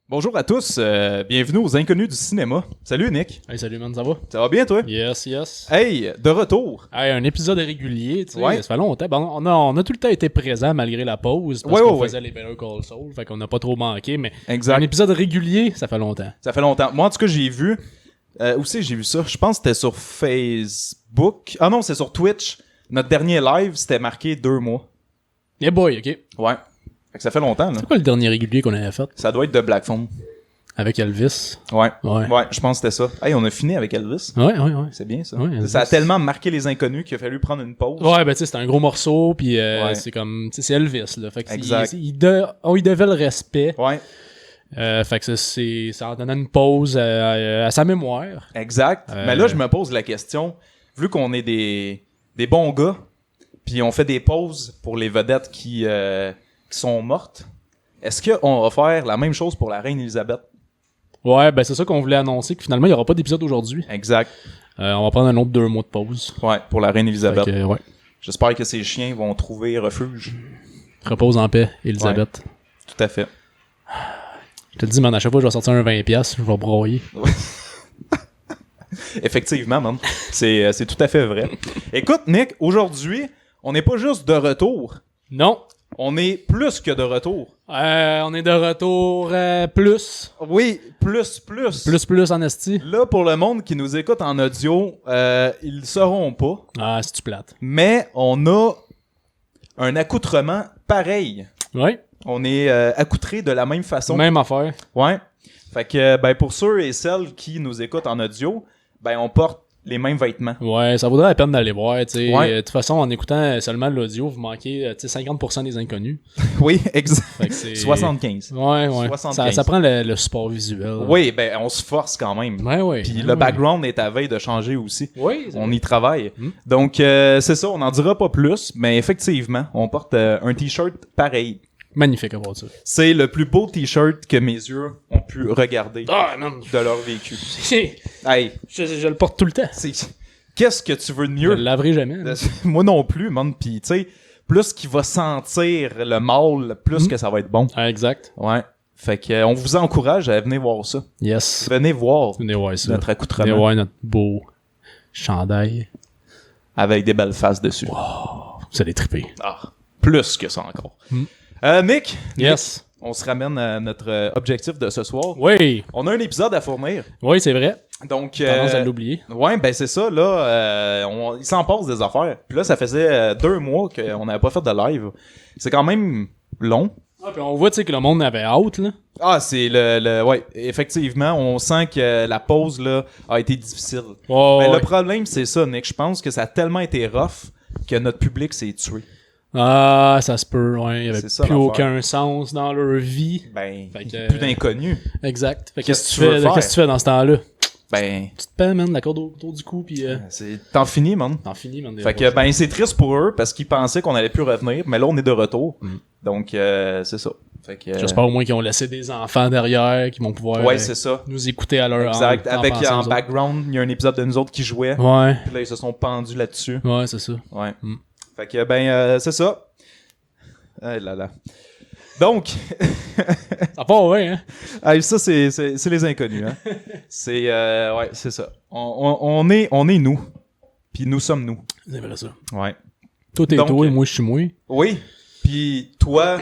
Bonjour à tous, bienvenue aux Inconnus du cinéma. Salut Nick. Hey, salut man, ça va? Ça va bien toi? Yes, yes. Hey, de retour. Hey, un épisode régulier, tu sais, Ouais. ça fait longtemps. Bon, on a tout le temps été présent malgré la pause, parce Ouais, qu'on ouais, faisait les Better Call Saul, fait qu'on n'a pas trop manqué, mais Exact. un épisode régulier, ça fait longtemps. Ça fait longtemps. Moi en tout cas j'ai vu, où c'est que j'ai vu ça? Je pense que c'était sur Facebook. Ah non, c'est sur Twitch. Notre dernier live, c'était marqué 2 mois. Yeah boy, ok. Ouais. Fait que ça fait longtemps là. C'est quoi le dernier régulier qu'on avait fait? Ça doit être de Black Phone. Avec Elvis? Ouais. Ouais. Ouais, je pense que c'était ça. Hey, on a fini avec Elvis. Ouais. C'est bien ça. Ouais, Elvis. Ça a tellement marqué les inconnus qu'il a fallu prendre une pause. Ouais, ben tu sais, c'était un gros morceau, puis Ouais. c'est comme, tu sais, c'est Elvis, là. Fait que Exact. on lui devait le respect. Ouais. Fait que ça en donnait une pause à sa mémoire. Exact. Mais là, je me pose la question, vu qu'on est des bons gars, puis on fait des pauses pour les vedettes qui sont mortes, est-ce qu'on va faire la même chose pour la reine Elisabeth? Ouais, ben c'est ça qu'on voulait annoncer, que finalement, il n'y aura pas d'épisode aujourd'hui. Exact. On va prendre un autre 2 mois de pause. Ouais, pour la reine Elisabeth. Fait que, ouais. J'espère que ces chiens vont trouver refuge. Repose en paix, Elisabeth. Tout à fait. Je te le dis, man, à chaque fois que je vais sortir un 20$, je vais broyer. Effectivement, man. C'est tout à fait vrai. Écoute, Nick, aujourd'hui, on n'est pas juste de retour. Non. On est plus que de retour. On est de retour plus. Oui, plus. Plus en esti. Là, pour le monde qui nous écoute en audio, ils le sauront pas, Ah, c'est-tu plate. mais on a un accoutrement pareil. Ouais. On est accoutrés de la même façon. Même affaire. Ouais. Fait que, ben, pour ceux et celles qui nous écoutent en audio, ben, on porte les mêmes vêtements. Ouais, ça vaudrait la peine d'aller voir, tu sais. Ouais. De toute façon, en écoutant seulement l'audio, vous manquez, tu sais, 50% des inconnus. Oui, exact. Fait que c'est... 75. Ouais. 75. Ça prend le support visuel. Oui, ben, on se force quand même. Ouais. Puis Ouais, le background est à veille de changer aussi. Oui, On y travaille. Mm. Donc, c'est ça, on n'en dira pas plus, mais effectivement, on porte un t-shirt pareil. magnifique à voir ça. C'est le plus beau t-shirt que mes yeux ont pu regarder Ah, man. de leur vécu. je, Hey, je le porte tout le temps. qu'est-ce que tu veux de Je mieux? le laverai jamais. Moi non plus, man. Pis, tu sais, plus qu'il va sentir le mâle, plus que ça va être bon. Ah, exact. Ouais. Fait que, on vous encourage à venir voir ça. Yes. Venez voir Venez voir ça. notre Venez accoutrement voir notre beau chandail. avec des belles faces dessus. Vous allez triper. Ah, plus que ça encore. Mm. Nick, Yes. on se ramène à notre objectif de ce soir. Oui. On a un épisode à fournir. Oui, c'est vrai. Donc, Tendance à l'oublier. ouais, ben c'est ça, là, il s'en passe des affaires. Puis là, ça faisait 2 mois qu'on n'avait pas fait de live. C'est quand même long. Ah, puis on voit, tu sais, que le monde avait hâte, là. Ah, c'est ouais, effectivement, on sent que la pause, là, a été difficile. Oh, Mais ouais. le problème, c'est ça, Nick. Je pense que ça a tellement été rough que notre public s'est tué. Ah, ça se peut, ouais. Il y avait C'est ça, plus l'affaire. aucun sens dans leur vie. Ben, Fait que, plus d'inconnus. Exact. Fait que Qu'est-ce que tu veux faire? Qu'est-ce que tu fais dans ce temps-là? Ben, Tu te paies, man, la corde autour du cou, pis t'en finis, man. t'en finis, man. Fait que, ben, c'est triste pour eux parce qu'ils pensaient qu'on allait plus revenir, mais là, on est de retour. Mm. Donc, c'est ça. Fait que, J'espère au moins qu'ils ont laissé des enfants derrière, qui vont pouvoir ouais, c'est ça. nous écouter à leur Exact. Avec pensant aux en autres. background, il y a un épisode de nous autres qui jouait. Ouais, Puis là, ils se sont pendus là-dessus. ouais, c'est ça. Ouais. Mm. Fait que, ben, c'est ça. Ah là là. Donc, Ça part, ouais, hein. ah, ça, c'est les inconnus, hein. C'est, ouais, c'est ça. On est nous. Puis nous sommes nous. C'est vrai, ça. Ouais. Toi, t'es Donc, toi et moi, je suis moi. Oui. Puis toi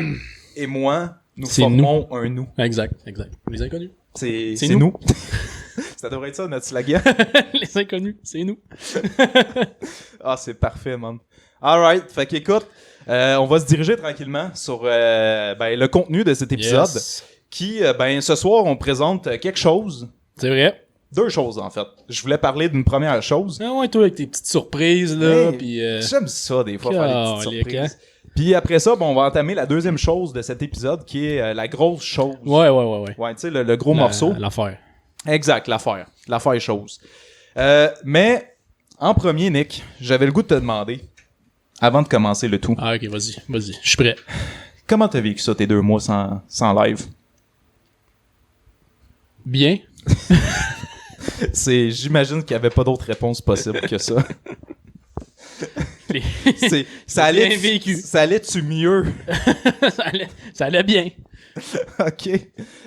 et moi, nous C'est formons un nous. Exact. Les inconnus. C'est C'est nous. nous. Ça devrait être ça, notre slogan. Les inconnus, c'est nous. Ah, c'est parfait, man. Alright. Fait qu'écoute, on va se diriger tranquillement sur ben, le contenu de cet épisode. Yes. Qui, ben, ce soir, on présente quelque chose. C'est vrai. 2 choses, en fait. Je voulais parler d'une première chose. Ah ouais, toi, avec tes petites surprises, là, Hey, pis J'aime ça, des fois, faire des petites Calique, surprises. Puis après ça, bon, on va entamer la deuxième chose de cet épisode, qui est la grosse chose. Ouais. Ouais, tu sais, le gros morceau. L'affaire. Exact, l'affaire. L'affaire chose. Mais, en premier, Nick, j'avais le goût de te demander, avant de commencer le tout, Ah, ok, vas-y, je suis prêt. comment t'as vécu ça, tes 2 mois sans live? Bien. J'imagine qu'il n'y avait pas d'autre réponse possible que ça. Ça Bien vécu. allait-tu mieux? Ça allait bien. OK.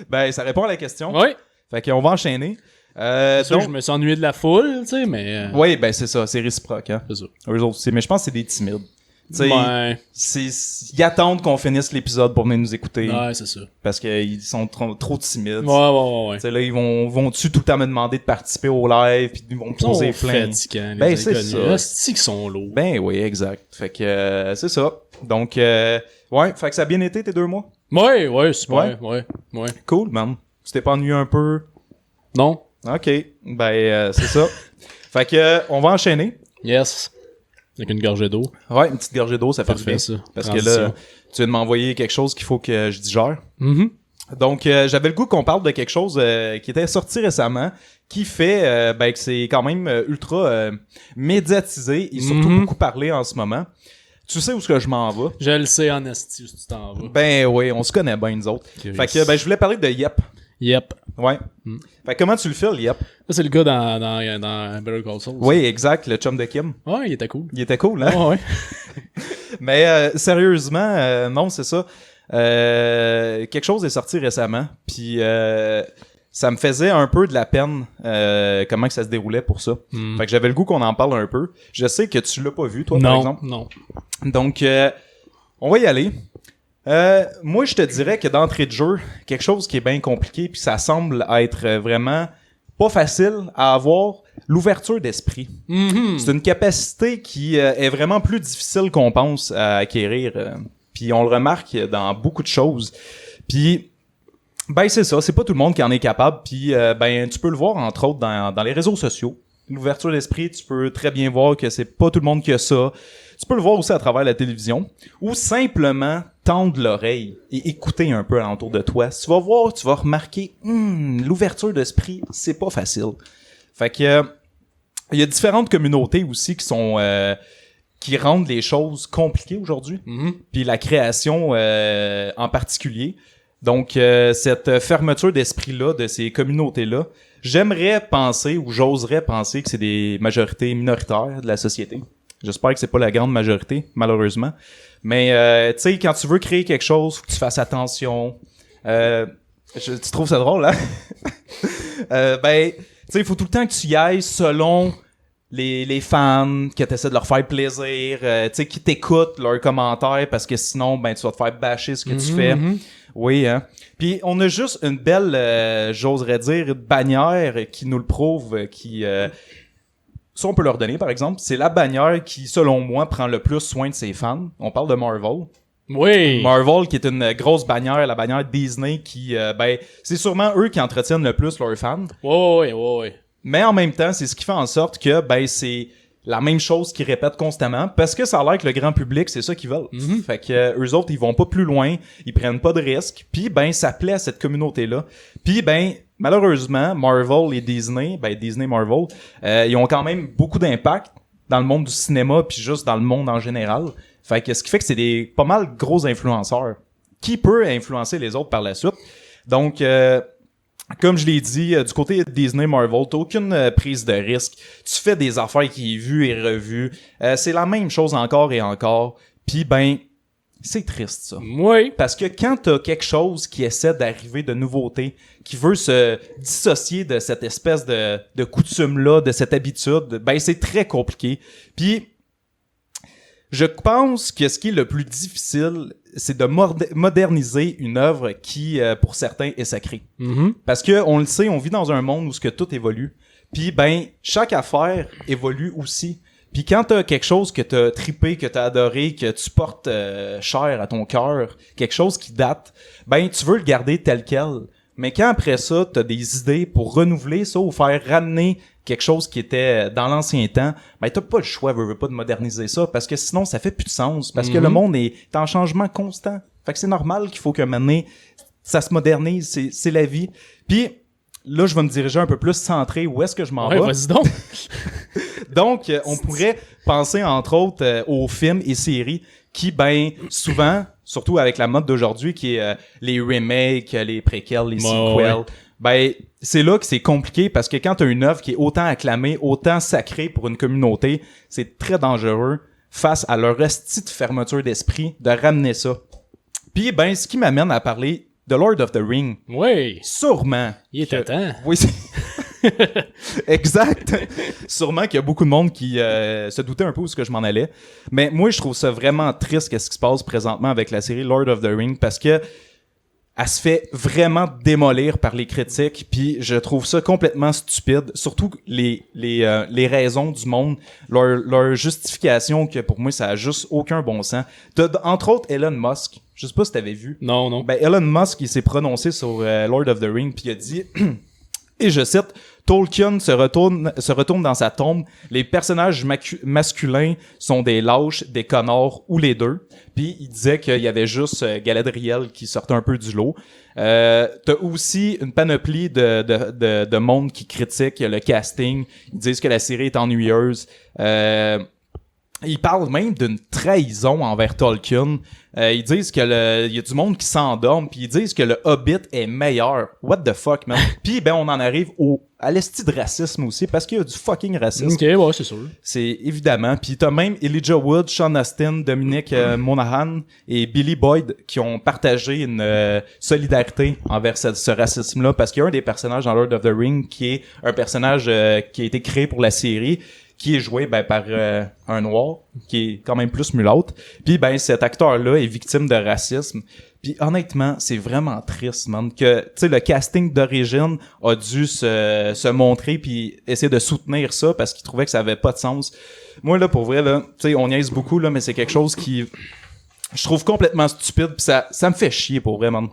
Ben, ça répond à la question. Oui. Fait qu'on va enchaîner. C'est sûr que je me suis ennuyé de la foule, tu sais, mais... Oui, ben c'est ça, c'est réciproque, hein. C'est ça. Eux autres aussi, mais je pense que c'est des timides. Tu sais, Ben... ils attendent qu'on finisse l'épisode pour venir nous écouter. Ouais, c'est ça. Parce qu'ils sont trop timides. Ouais. Tu sais, là, ils vont-tu tout le temps me demander de participer au live, puis ils vont me poser plein. Fatigants, Ben, c'est ça. C'est qu'ils sont lourds. Ben oui, exact. Fait que c'est ça. Donc, ouais, fait que ça a bien été tes 2 mois. Ouais, super. Ouais. Cool, man. Tu t'es pas ennuyé un peu? Non? OK. Ben, c'est ça. Fait que, on va enchaîner. Yes. Avec une gorgée d'eau. Ouais, une petite gorgée d'eau, ça fait du bien. Ça. Parce que là, tu viens de m'envoyer quelque chose qu'il faut que je digère. Mm-hmm. Donc, j'avais le goût qu'on parle de quelque chose qui était sorti récemment, qui fait que c'est quand même ultra médiatisé et surtout beaucoup parlé en ce moment. Tu sais où est-ce que je m'en vais? Je le sais en esti où tu t'en vas. Ben oui, on se connaît bien, nous autres. Curious. Fait que, je voulais parler de Yep. Yep. Ouais. Fait que comment tu le fais, le Yep? Ça, c'est le gars dans Better Call Saul. Oui, exact, le chum de Kim. Ouais, il était cool. Il était cool, hein? Ouais. Mais sérieusement, non, c'est ça. Quelque chose est sorti récemment, puis ça me faisait un peu de la peine comment que ça se déroulait pour ça. Fait que j'avais le goût qu'on en parle un peu. Je sais que tu l'as pas vu, toi, par exemple. Non. Donc, on va y aller. Moi, je te dirais que d'entrée de jeu, quelque chose qui est bien compliqué, puis ça semble être vraiment pas facile à avoir, l'ouverture d'esprit. Mm-hmm. C'est une capacité qui est vraiment plus difficile qu'on pense à acquérir. Puis on le remarque dans beaucoup de choses. Puis ben c'est ça, c'est pas tout le monde qui en est capable. Puis ben tu peux le voir entre autres dans les réseaux sociaux. L'ouverture d'esprit, tu peux très bien voir que c'est pas tout le monde qui a ça. Tu peux le voir aussi à travers la télévision ou simplement tendre l'oreille et écouter un peu alentour de toi. Tu vas voir, tu vas remarquer l'ouverture d'esprit, c'est pas facile. Fait que il y a différentes communautés aussi qui sont qui rendent les choses compliquées aujourd'hui. Puis la création en particulier. Donc cette fermeture d'esprit-là de ces communautés-là, j'aimerais penser ou j'oserais penser que c'est des majorités minoritaires de la société. J'espère que c'est pas la grande majorité, malheureusement. Mais tu sais, quand tu veux créer quelque chose, faut que tu fasses attention. Tu trouves ça drôle, hein? Ben, tu sais, il faut tout le temps que tu y ailles selon les fans, que tu essaies de leur faire plaisir, tu sais, qui t'écoutent leurs commentaires, parce que sinon, ben, tu vas te faire bâcher ce que tu fais. Oui, hein. Puis on a juste une belle, j'oserais dire, une bannière qui nous le prouve, qui... ça, on peut leur donner, par exemple. C'est la bannière qui, selon moi, prend le plus soin de ses fans. On parle de Marvel. Oui. Marvel, qui est une grosse bannière, la bannière Disney, qui, ben, c'est sûrement eux qui entretiennent le plus leurs fans. Ouais. Mais en même temps, c'est ce qui fait en sorte que, ben, c'est la même chose qu'ils répètent constamment, parce que ça a l'air que le grand public, c'est ça qu'ils veulent. Fait que eux autres, ils vont pas plus loin, ils prennent pas de risques, puis ben, ça plaît à cette communauté-là. Puis ben, malheureusement, Marvel et Disney, ben Disney Marvel, ils ont quand même beaucoup d'impact dans le monde du cinéma puis juste dans le monde en général. Fait que ce qui fait que c'est des pas mal gros influenceurs. Qui peut influencer les autres par la suite? Donc comme je l'ai dit, du côté de Disney Marvel, t'as aucune prise de risque. Tu fais des affaires qui est vues et revues. C'est la même chose encore et encore. Puis ben, c'est triste ça. Oui. Parce que quand t'as quelque chose qui essaie d'arriver de nouveauté, qui veut se dissocier de cette espèce de coutume-là, de cette habitude, ben c'est très compliqué. Puis, je pense que ce qui est le plus difficile, c'est de moderniser une œuvre qui, pour certains, est sacrée. Parce que on le sait, on vit dans un monde où ce que tout évolue. Puis, ben, chaque affaire évolue aussi. Puis quand t'as quelque chose que t'as trippé, que t'as adoré, que tu portes cher à ton cœur, quelque chose qui date, ben tu veux le garder tel quel. Mais quand après ça, t'as des idées pour renouveler ça ou faire ramener quelque chose qui était dans l'ancien temps, ben t'as pas le choix, veux pas de moderniser ça, parce que sinon ça fait plus de sens, parce que le monde est en changement constant. Fait que c'est normal qu'il faut qu'à un moment donné, ça se modernise, c'est la vie. Puis là, je vais me diriger un peu plus centré où est-ce que je m'en vais. Vas-y donc. Donc, on pourrait penser, entre autres, aux films et séries qui, ben, souvent, surtout avec la mode d'aujourd'hui, qui est les remakes, les préquels, les sequels, ben, c'est là que c'est compliqué parce que quand t'as une œuvre qui est autant acclamée, autant sacrée pour une communauté, c'est très dangereux face à leur esti de fermeture d'esprit de ramener ça. Puis, ben, ce qui m'amène à parler The Lord of the Ring. Oui. Sûrement. Il était temps. Oui, exact. Sûrement qu'il y a beaucoup de monde qui se doutait un peu où ce que je m'en allais. Mais moi, je trouve ça vraiment triste qu'est-ce qui se passe présentement avec la série Lord of the Ring parce que elle se fait vraiment démolir par les critiques, puis je trouve ça complètement stupide. Surtout les raisons du monde, leur justification que pour moi ça a juste aucun bon sens. T'as entre autres Elon Musk. Je sais pas si t'avais vu. Non. Ben Elon Musk il s'est prononcé sur Lord of the Ring puis il a dit et je cite, Tolkien se retourne dans sa tombe. Les personnages masculins sont des lâches, des connards ou les deux. Puis il disait qu'il y avait juste Galadriel qui sortait un peu du lot. T'as aussi une panoplie de monde qui critique le casting. Ils disent que la série est ennuyeuse. Ils parlent même d'une trahison envers Tolkien. Ils disent que y a du monde qui s'endorme, puis ils disent que le Hobbit est meilleur. What the fuck, man? Puis ben on en arrive à l'esti de racisme aussi, parce qu'il y a du fucking racisme. Ok, ouais, c'est sûr. C'est évidemment. Puis t'as même Elijah Wood, Sean Astin, Dominic Monaghan et Billy Boyd qui ont partagé une solidarité envers ce racisme-là, parce qu'il y a un des personnages dans Lord of the Ring qui est un personnage qui a été créé pour la série, qui est joué par un noir, qui est quand même plus mulâtre. Puis cet acteur-là est victime de racisme. Puis honnêtement, c'est vraiment triste, man, que tu sais le casting d'origine a dû se montrer puis essayer de soutenir ça parce qu'il trouvait que ça avait pas de sens. Moi là pour vrai là, tu sais on niaise beaucoup là, mais c'est quelque chose qui je trouve complètement stupide puis ça me fait chier pour vrai, man.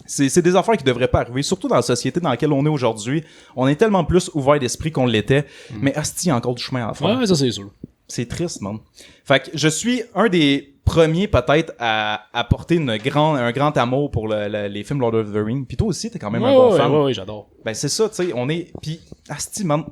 C'est des affaires qui devraient pas arriver, surtout dans la société dans laquelle on est aujourd'hui. On est tellement plus ouvert d'esprit qu'on l'était, mais asti, il y a encore du chemin à faire. Ouais, ça c'est sûr. C'est triste, man. Fait que je suis un des premiers peut-être à porter un grand amour pour les films Lord of the Rings. Puis toi aussi, t'es quand même un bon fan. Ouais, j'adore. Ben c'est ça, tu sais, on est... Puis asti, man.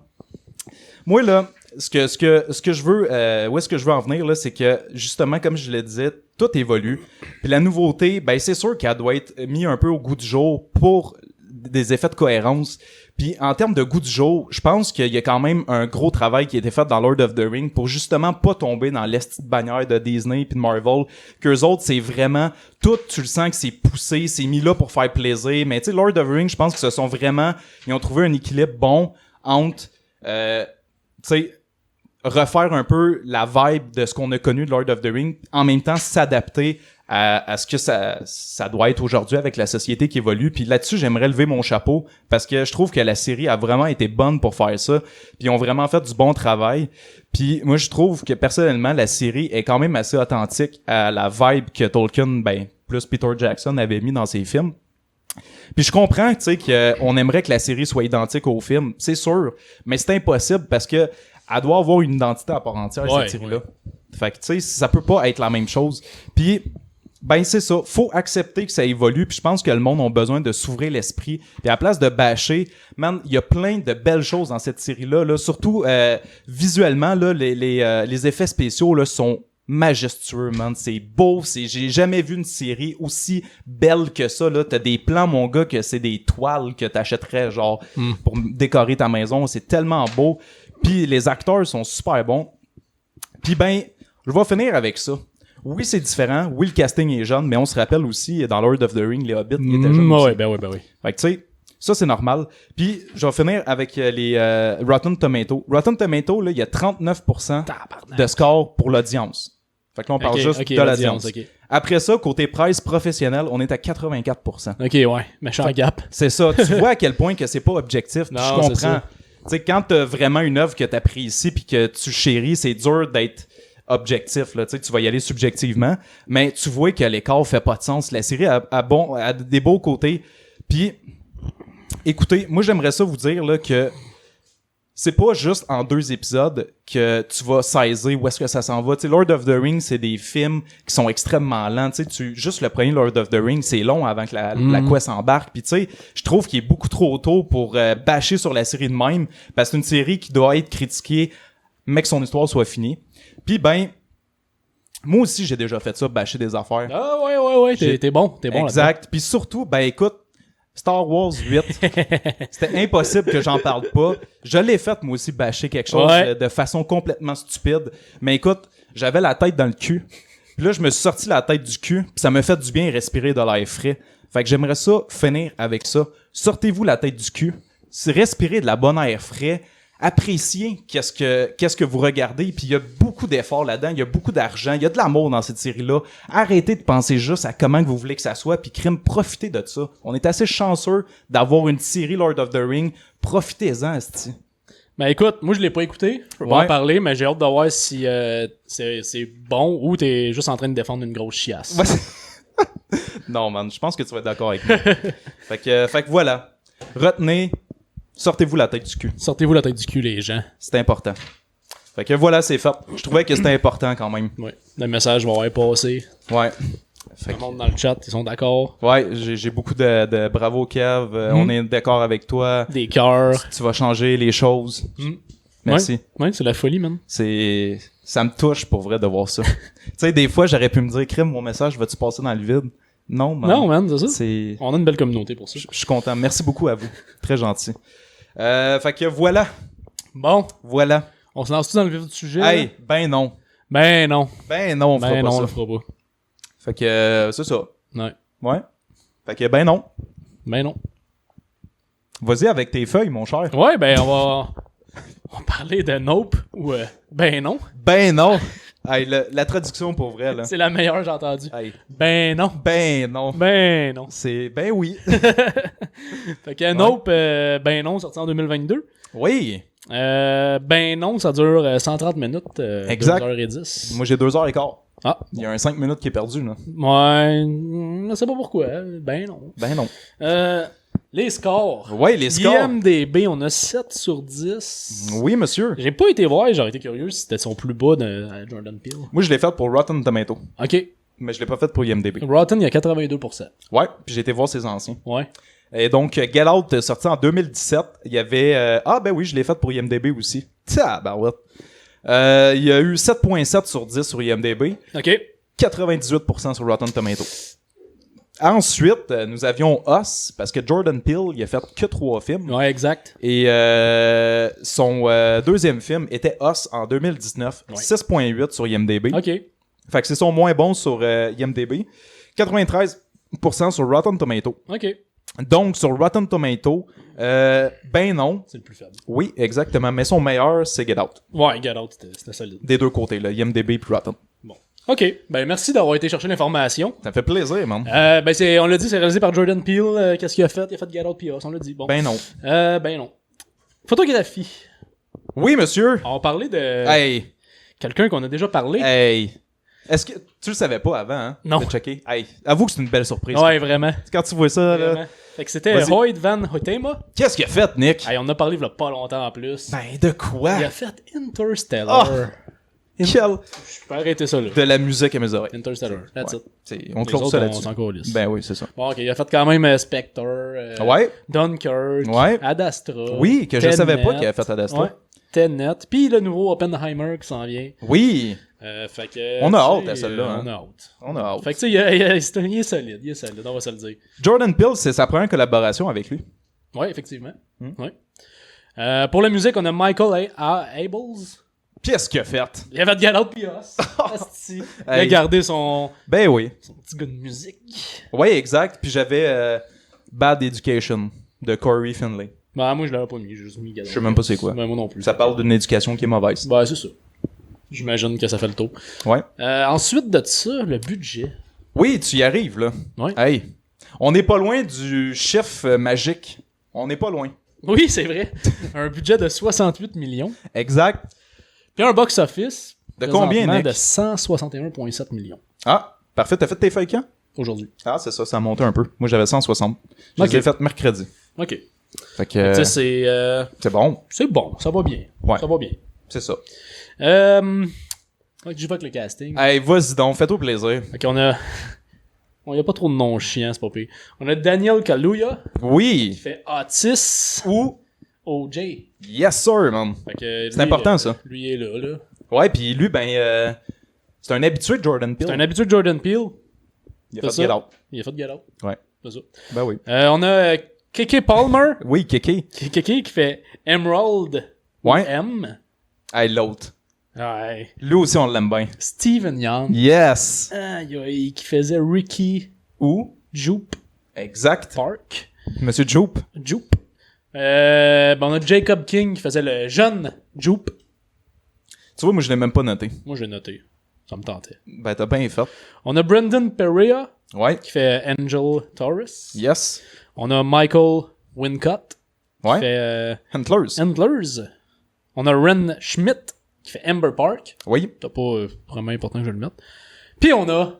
Moi, là, ce que je veux... où est-ce que je veux en venir, là, c'est que, justement, comme je le disais, tout évolue. Puis la nouveauté, ben c'est sûr qu'elle doit être mise un peu au goût du jour pour des effets de cohérence. Puis en termes de goût du jour, je pense qu'il y a quand même un gros travail qui a été fait dans Lord of the Rings pour justement pas tomber dans l'esti de bannière de Disney puis de Marvel. Qu'eux autres, c'est vraiment... Tout, tu le sens que c'est poussé, c'est mis là pour faire plaisir. Mais tu sais, Lord of the Rings, je pense que ce sont vraiment... Ils ont trouvé un équilibre bon entre... tu sais... refaire un peu la vibe de ce qu'on a connu de Lord of the Rings, en même temps s'adapter à ce que ça doit être aujourd'hui avec la société qui évolue. Puis là-dessus, j'aimerais lever mon chapeau parce que je trouve que la série a vraiment été bonne pour faire ça. Puis ils ont vraiment fait du bon travail. Puis moi, je trouve que personnellement, la série est quand même assez authentique à la vibe que Tolkien, plus Peter Jackson avait mis dans ses films. Puis je comprends, tu sais, qu'on aimerait que la série soit identique au film, c'est sûr, mais c'est impossible parce que elle doit avoir une identité à part entière, cette série-là. Ouais. Fait que, tu sais, ça peut pas être la même chose. Puis, c'est ça. Faut accepter que ça évolue. Puis je pense que le monde a besoin de s'ouvrir l'esprit. Puis à la place de bâcher, man, il y a plein de belles choses dans cette série-là. Là. Surtout, visuellement, là, les effets spéciaux là, sont majestueux, man. C'est beau. J'ai jamais vu une série aussi belle que ça. Là. T'as des plans, mon gars, que c'est des toiles que t'achèterais, genre, pour décorer ta maison. C'est tellement beau. Puis les acteurs sont super bons. Puis je vais finir avec ça. Oui, c'est différent. Oui, le casting est jeune, mais on se rappelle aussi, dans Lord of the Rings, les Hobbits, ils étaient jeunes aussi. Oui. Fait que tu sais, ça c'est normal. Puis je vais finir avec les Rotten Tomatoes. Rotten Tomatoes, là, il y a 39% de score pour l'audience. Fait que là, on parle juste de l'audience. Okay. Après ça, côté presse professionnelle, on est à 84%. OK, ouais. Méchant gap. C'est ça. Tu vois à quel point que c'est pas objectif. Non, je comprends. Tu sais, quand t'as vraiment une œuvre que t'apprécies puis que tu chéris, c'est dur d'être objectif, là. Tu sais, tu vas y aller subjectivement, mais tu vois que l'écart fait pas de sens. La série a des beaux côtés. Puis, écoutez, moi, j'aimerais ça vous dire, là, que c'est pas juste en 2 épisodes que tu vas saisir où est-ce que ça s'en va. Tu sais, Lord of the Rings, c'est des films qui sont extrêmement lents. Tu sais, juste le premier Lord of the Rings, c'est long avant que la quest s'embarque. Puis tu sais, je trouve qu'il est beaucoup trop tôt pour bâcher sur la série de même, parce que c'est une série qui doit être critiquée, mais que son histoire soit finie. Puis moi aussi, j'ai déjà fait ça, bâcher des affaires. Ah ouais, t'es bon. Exact. Puis surtout, écoute, Star Wars 8, c'était impossible que j'en parle pas. Je l'ai fait, moi aussi, bâcher quelque chose de façon complètement stupide. Mais écoute, j'avais la tête dans le cul. Puis là, je me suis sorti la tête du cul. Puis ça m'a fait du bien respirer de l'air frais. Fait que j'aimerais ça finir avec ça. Sortez-vous la tête du cul. Respirez de la bonne air frais. Appréciez qu'est-ce que vous regardez. Puis il y a beaucoup d'efforts là-dedans. Il y a beaucoup d'argent. Il y a de l'amour dans cette série-là. Arrêtez de penser juste à comment que vous voulez que ça soit. Puis crime, profitez de ça. On est assez chanceux d'avoir une série Lord of the Rings. Profitez-en, esti. Ben écoute, moi je l'ai pas écouté, je peux pas en parler, mais j'ai hâte de voir si c'est bon ou t'es juste en train de défendre une grosse chiasse. Non, man, je pense que tu vas être d'accord avec moi. fait que voilà. Retenez, sortez-vous la tête du cul. Sortez-vous la tête du cul, les gens. C'est important. Fait que voilà, c'est fait. Je trouvais que c'était important quand même. Ouais. Le message va avoir passé. Ouais. Fait le monde dans le chat, ils sont d'accord. Ouais, j'ai beaucoup de bravo, Kev. On est d'accord avec toi. Des cœurs. Tu vas changer les choses. Merci. Ouais, c'est la folie, man. Ça me touche pour vrai de voir ça. Tu sais, des fois, j'aurais pu me dire, crime, mon message, vas-tu passer dans le vide? Non, man. Non, man, c'est ça. On a une belle communauté pour ça. Je suis content. Merci beaucoup à vous. Très gentil. Fait que voilà. Bon. Voilà. On se lance-tu dans le vif du sujet? Hey, ben non. Ben non. Ben non, on fera pas non, ça. on le fera pas. Fait que, c'est ça. Ouais. Ouais. Fait que, ben non. Ben non. Vas-y avec tes feuilles, mon cher. Ouais, ben on va parler de Nope ou ben non. Ben non. Hey, la traduction pour vrai, là. C'est la meilleure que j'ai entendue. Hey. Ben non. Ben non. Ben non. C'est ben oui. Fait que Nope, ben non, sorti en 2022. Oui. Ben non, ça dure 130 minutes. Exact. 2h10. Moi, j'ai 2h15. Ah. Il y a un 5 minutes qui est perdu, là. Ouais, je sais pas pourquoi. Ben non. Ben non. Les scores. Ouais, les scores. IMDb, on a 7 sur 10. Oui, monsieur. J'ai pas été voir, j'aurais été curieux si c'était son plus bas de Jordan Peele. Moi, je l'ai fait pour Rotten Tomato. Ok. Mais je l'ai pas fait pour IMDb. Rotten, il y a 82%. Ouais, puis j'ai été voir ses anciens. Ouais. Et donc, Get Out, sorti en 2017, il y avait... ah, ben oui, je l'ai fait pour IMDb aussi. Tabarouette. Il y a eu 7.7 sur 10 sur IMDb. OK. 98% sur Rotten Tomato. Ensuite, nous avions Us, parce que Jordan Peele, il a fait que 3 films. Ouais, exact. Et son deuxième film était Us en 2019. Ouais. 6.8 sur IMDb. OK. Fait que c'est son moins bon sur IMDb. 93% sur Rotten Tomato. OK. Donc, sur Rotten Tomato, ben non. C'est le plus faible. Oui, exactement. Mais son meilleur, c'est Get Out. Ouais, Get Out, c'était solide. Des deux côtés, là, IMDb puis Rotten. Bon. OK. Ben, merci d'avoir été chercher l'information. Ça me fait plaisir, man. Ben, on l'a dit, c'est réalisé par Jordan Peele. Qu'est-ce qu'il a fait? Il a fait Get Out puis Us, on l'a dit. Bon. Ben non. Ben non. Photographie. Oui, monsieur. On va parler de Hey. quelqu'un qu'on a déjà parlé. Hey. Est-ce que tu le savais pas avant, hein? Non. De checker? Hey. Avoue que c'est une belle surprise. Ouais, vraiment. Quand tu vois ça, là. Vraiment. Fait que c'était Vas-y. Hoyt Van Hoytema. Qu'est-ce qu'il a fait, Nick? Hey, on en a parlé il y a pas longtemps en plus. Ben, de quoi? Il a fait Interstellar. Quel... Je peux arrêter ça là. De la musique à mes oreilles. Interstellar. That's Ouais. it. T'sais, on Les close autres, ça on là-dessus. s'en calisse. Ben oui, c'est ça. Bon, ok, il a fait quand même Spectre, Ouais. Dunkirk, Ouais. Ad Astra. Oui, que je Tenet. savais pas qu'il avait fait Ad Astra. Ouais. Tenet. Puis le nouveau Oppenheimer qui s'en vient. Oui. Fait que, On a tu hâte sais, à celle-là, hein. On a hâte. On a hâte. Fait que tu sais, il est solide. Il est solide, on va se le dire. Jordan Peele, c'est sa première collaboration avec lui. Ouais, effectivement. Ouais. Pour la musique, on a Michael Abels. Qu'est-ce qu'il a fait? Il avait de Get Out puis Us. Asti. Il a Hey. gardé son Ben oui. petit gars de musique. Ouais, exact. Puis j'avais Bad Education de Corey Finlay. Bah, moi, je l'avais pas mis. J'ai juste mis Get Out. Je sais même pas c'est quoi. Ben, moi non plus. Ça parle d'une éducation qui est mauvaise. Bah, c'est ça. J'imagine que ça fait le tour. Ouais. Ensuite de ça, le budget. Oui, tu y arrives, là. Ouais. Hey. On n'est pas loin du chiffre magique. On n'est pas loin. Oui, c'est vrai. Un budget de 68 millions. Exact. Puis un box-office. De combien, présentement, Nick? de 161,7 millions. Ah, parfait. T'as fait tes feuilles quand? Aujourd'hui. Ah, c'est ça. Ça a monté un peu. Moi, j'avais 160. Je Ok. les ai faites mercredi. OK. Fait que... Tu sais, c'est bon. c'est bon. Ça va bien. Ouais. Ça va bien. C'est ça. Ouais, j'y vais avec le casting. Hey, vas-y donc. Fais-toi plaisir. Ok, on a... Il n'y a pas trop de noms chiants, c'est pas pire. On a Daniel Kaluuya, qui Oui. fait Otis Ou... OJ. Yes, sir, man. Fait que C'est important, ça. Lui est là. Ouais, puis lui, ben... c'est un habitué de Jordan Peele. C'est un habitué de Jordan Peele. Il a C'est fait ça. Get Out. Il a fait Get Out. Ouais. C'est ça. Ben oui. On a Keke Palmer. Oui, Kéké. Keke qui fait Emerald. Ouais. M. Hey, l'autre. Ouais. Lui aussi, on l'aime bien. Steven Yeun. Yes. Aïe, aïe, qui faisait Ricky Ou... Jupe. Exact. Park. Monsieur Joop. Joop. On a Jacob King qui faisait le jeune Joop. Tu vois, moi, je l'ai même pas noté. Moi, j'ai noté. Ça me tentait. Ben, t'as bien fait. On a Brendan Perea Ouais. qui fait Angel Torres. Yes. On a Michael Wincott qui Ouais. fait Huntlers. Antlers. On a Ren Schmidt qui fait Amber Park. Oui. C'est pas vraiment important que je le mette. Puis on a...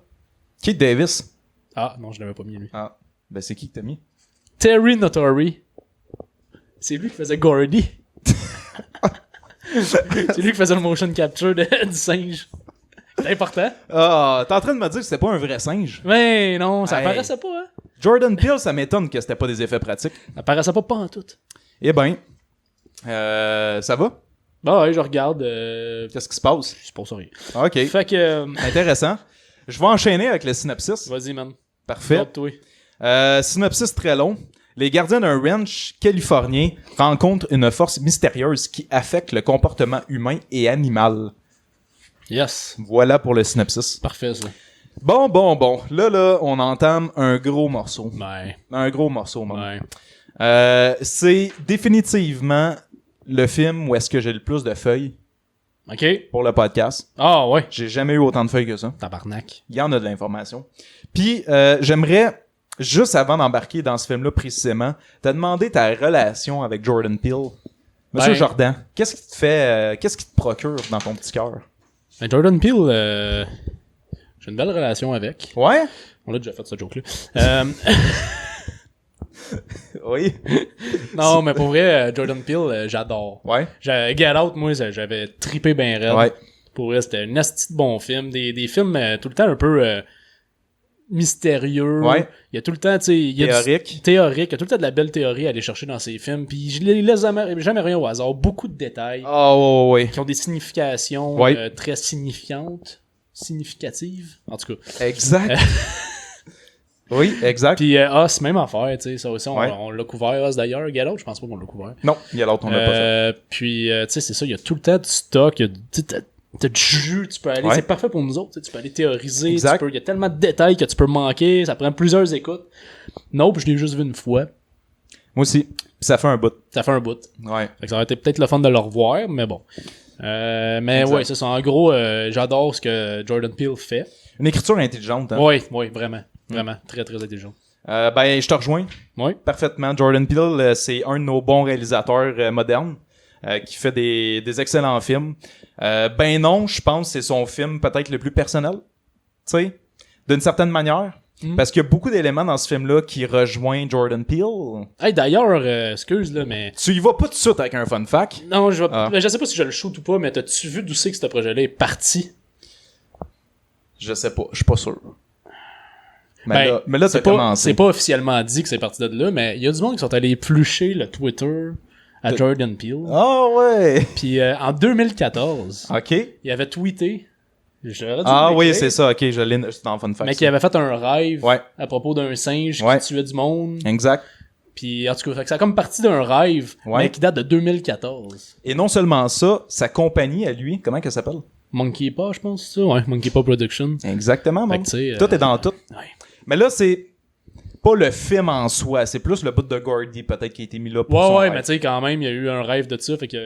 Keith Davis. Ah, non, je l'avais pas mis, lui. Ah. Ben, c'est qui que t'as mis? Terry Notori. C'est lui qui faisait Gordy. C'est lui qui faisait le motion capture du singe. C'est important. Ah, t'es en train de me dire que c'était pas un vrai singe? Mais non, ça Hey. apparaissait pas, hein. Jordan Peele, ça m'étonne que c'était pas des effets pratiques. Ça apparaissait pas en tout. Eh ben, ça va? Bah ouais, je regarde. Qu'est-ce qui se passe? Je pense rien. OK. Fait que... Intéressant. Je vais enchaîner avec le synopsis. Vas-y, man. Parfait. Garde-toi. Synopsis très long. Les gardiens d'un ranch californien rencontrent une force mystérieuse qui affecte le comportement humain et animal. Yes. Voilà pour le synopsis. Parfait, ça. Bon. Là, on entame un gros morceau. Ouais. Un gros morceau, man. Ouais. C'est définitivement le film où est-ce que j'ai le plus de feuilles OK. pour le podcast. Ah ouais. J'ai jamais eu autant de feuilles que ça. Tabarnak. Il y en a de l'information. Puis, j'aimerais, juste avant d'embarquer dans ce film-là précisément, te demander ta relation avec Jordan Peele. Monsieur Ben- Jordan, qu'est-ce qui te fait, qu'est-ce qui te procure dans ton petit cœur? Ben, Jordan Peele, j'ai une belle relation avec. Ouais? On l'a déjà fait, ce joke-là. Oui. Non, mais pour vrai, Jordan Peele, j'adore. Ouais? Get Out, moi, j'avais trippé ben raide. Ouais. Pour vrai, c'était un asti de bon film. Des films tout le temps un peu mystérieux. Ouais. Il y a tout le temps, tu sais... il y a Théorique. théorique. Il y a tout le temps de la belle théorie à aller chercher dans ces films. Puis je les laisse jamais rien au hasard. Beaucoup de détails Ah, ouais. qui ont des significations Ouais. très significatives. En tout cas. Exact. Oui, exact. Puis Us, même affaire, tu sais. Ça aussi, Ouais. on l'a couvert, Us d'ailleurs. Get Out, je pense pas qu'on l'a couvert. Non, il y a l'autre, on l'a pas fait. Puis, tu sais, c'est ça, il y a tout le temps du stock, il y a, tu sais, t'as du jus, tu peux aller, Ouais. c'est parfait pour nous autres, tu sais, tu peux aller théoriser, Exact. il y a tellement de détails que tu peux manquer, ça prend plusieurs écoutes. Nope, je l'ai juste vu une fois, Moi aussi. Puis ça fait un bout. ça fait un bout. Ouais. Fait que ça aurait été peut-être le fun de le revoir, mais bon. Mais Exact. ouais, c'est ça, en gros, j'adore ce que Jordan Peele fait. Une écriture intelligente, hein. Ouais, vraiment, très très intelligent. Ben, je te rejoins. Ouais. Parfaitement. Jordan Peele, c'est un de nos bons réalisateurs modernes qui fait des excellents films. Ben non, je pense que c'est son film peut-être le plus personnel. Tu sais, d'une certaine manière. Mm. Parce qu'il y a beaucoup d'éléments dans ce film-là qui rejoignent Jordan Peele. Hey, d'ailleurs, excuse là, mais... Tu y vas pas tout de suite avec un fun fact. Non, Ah. je sais pas si je le shoot ou pas, mais t'as-tu vu d'où c'est que ce projet-là est parti? Je sais pas, je suis pas sûr. Mais Ben, là t'as c'est pas, commencé. c'est pas officiellement dit que c'est parti de là, mais il y a du monde qui sont allés éplucher le Twitter à Jordan Peele. Ah ouais! Puis en 2014, Ok. il avait tweeté. J'aurais dû Ah oui, l'écrire, c'est ça, ok, je l'ai c'est dans fun fact. mais ça. qu'il avait fait un rêve Ouais. à propos d'un singe Ouais. qui tuait du monde. Exact. Puis en tout cas, fait que ça a comme parti d'un rêve, Ouais. mais qui date de 2014. Et non seulement ça, sa compagnie à lui, comment qu'elle s'appelle? Monkey Paw, je pense, c'est ça? Ouais, Monkey Paw Production. Exactement, Fait man. que, tu sais, Tout est dans tout. Ouais. Mais là, c'est pas le film en soi, c'est plus le bout de Gordy peut-être qui a été mis là pour son Ouais, rêve. mais tu sais, quand même, il y a eu un rêve de ça, fait que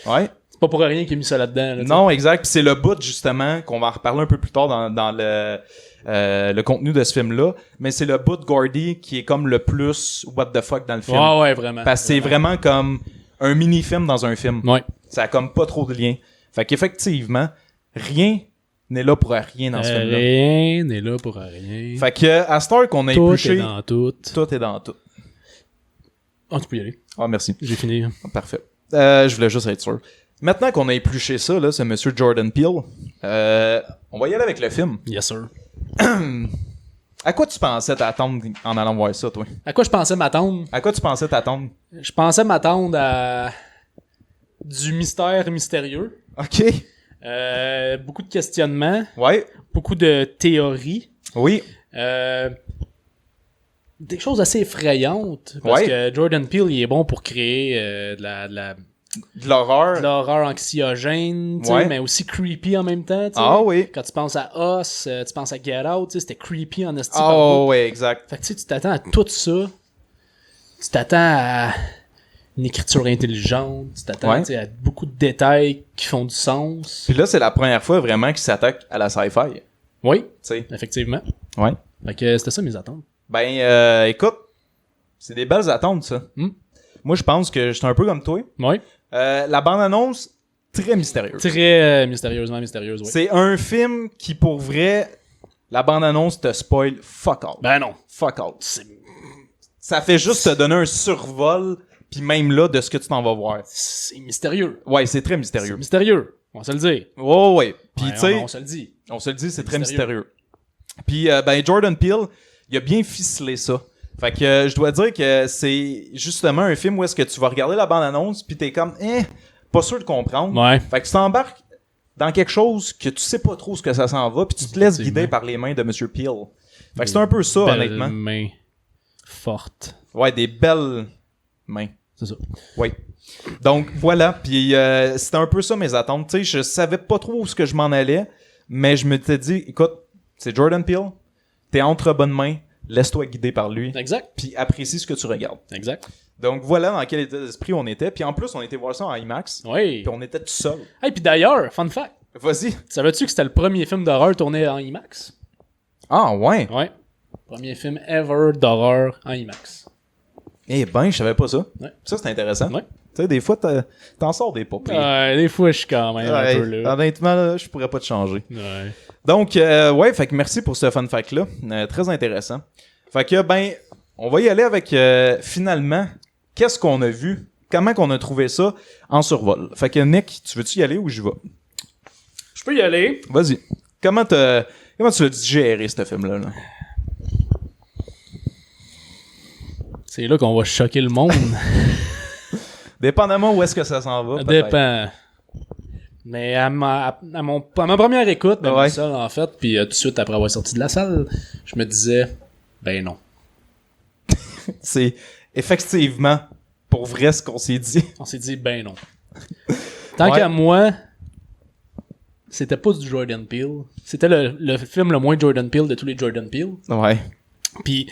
Ouais. c'est pas pour rien qu'il a mis ça là-dedans. Là, tu sais. Non, exact. Puis c'est le bout, justement, qu'on va en reparler un peu plus tard dans le contenu de ce film-là. Mais c'est le bout de Gordy qui est comme le plus what the fuck dans le film. Ouais, vraiment. Parce que c'est vraiment comme un mini-film dans un film. Ouais. Ça a comme pas trop de lien. Fait qu'effectivement, rien n'est là pour rien dans ce film-là. Rien n'est là pour rien. Fait que, à cette heure qu'on a Tout épluché, est dans tout. tout est dans tout. Oh, tu peux y aller. Ah, merci. J'ai fini. Parfait. Je voulais juste être sûr. Maintenant qu'on a épluché ça, là, ce monsieur Jordan Peele, on va y aller avec le film. Yes, sir. À quoi tu pensais t'attendre en allant voir ça, toi? À quoi je pensais m'attendre? À quoi tu pensais t'attendre? Je pensais m'attendre à du mystère mystérieux. OK. Beaucoup de questionnements. Ouais. Beaucoup de théories. Oui. Des choses assez effrayantes. Parce Ouais. que Jordan Peele, il est bon pour créer de la De l'horreur. De l'horreur anxiogène, tu sais, Ouais. mais aussi creepy en même temps, tu sais. Ah oui. Quand tu penses à Us, tu penses à Get Out, tu sais, c'était creepy en esti Ah par bout. ouais, exact. Fait que tu sais, tu t'attends à tout ça. Tu t'attends à une écriture intelligente. Tu t'attends Ouais. tu sais, à beaucoup de détails qui font du sens. Puis là, c'est la première fois vraiment qu'il s'attaque à la sci-fi. Tu Oui, sais. effectivement. Ouais. Fait que c'était ça mes attentes. Ben, écoute, c'est des belles attentes, ça. Hmm. Moi, je pense que j'étais un peu comme toi. Oui. La bande-annonce, très mystérieuse. Très mystérieusement mystérieuse, oui. C'est un film qui, pour vrai, la bande-annonce te spoil fuck all. Ben non. Fuck all. C'est Ça fait juste te donner un survol, puis même là, de ce que tu t'en vas voir. mystérieux. Ouais, c'est très C'est mystérieux. mystérieux. On va se le dire. Ouais. Puis Ouais, tu sais, on se le dit. on se le dit, c'est très Mystérieux. mystérieux. Puis ben Jordan Peele, il a bien ficelé ça. Fait que je dois dire que c'est justement un film où est-ce que tu vas regarder la bande-annonce puis t'es comme pas sûr de comprendre. Ouais. Fait que tu t'embarques dans quelque chose que tu sais pas trop ce que ça s'en va puis tu te laisses Effectivement. guider par les mains de Monsieur Peele. Fait que c'est un peu ça Belle honnêtement. main forte. Ouais, des belles mains. C'est ça. Oui. Donc voilà, puis c'était un peu ça mes attentes. Tu sais, je savais pas trop où ce que je m'en allais, mais je m'étais dit, écoute, c'est Jordan Peele, t'es entre bonnes mains, laisse-toi guider par lui, Exact. puis apprécie ce que tu regardes. Exact. Donc voilà dans quel état d'esprit on était, puis en plus on était voir ça en IMAX, Oui. puis on était tout seul. Hey, puis d'ailleurs, fun fact. Vas-y. Savais-tu que c'était le premier film d'horreur tourné en IMAX? Ah ouais. Ouais. Premier film ever d'horreur en IMAX. Eh ben, je savais pas ça. Ouais. Ça c'est intéressant. Ouais. Tu sais, des fois t'en sors des pas pires. Des fois, je suis quand même un peu Ouais, là. honnêtement, là, je pourrais pas te changer. Ouais. Donc, ouais, fait que merci pour ce fun fact-là. Très intéressant. Fait que, ben, on va y aller avec, finalement, qu'est-ce qu'on a vu? Comment qu'on a trouvé ça en survol? Fait que, Nick, tu veux-tu y aller ou j'y vais? Je peux y aller. Vas-y. Comment tu l'as digéré, ce film-là? Là? C'est là qu'on va choquer le monde. Dépendamment où est-ce que ça s'en va, Ça peut-être. dépend. Mais à ma première écoute, même Ouais. ça, en fait, puis tout de suite après avoir sorti de la salle, je me disais, ben non. C'est effectivement, pour vrai, ce qu'on s'est dit. On s'est dit, ben non. Tant Ouais. qu'à moi, c'était pas du Jordan Peele. C'était le film le moins Jordan Peele de tous les Jordan Peele. Ouais. Puis,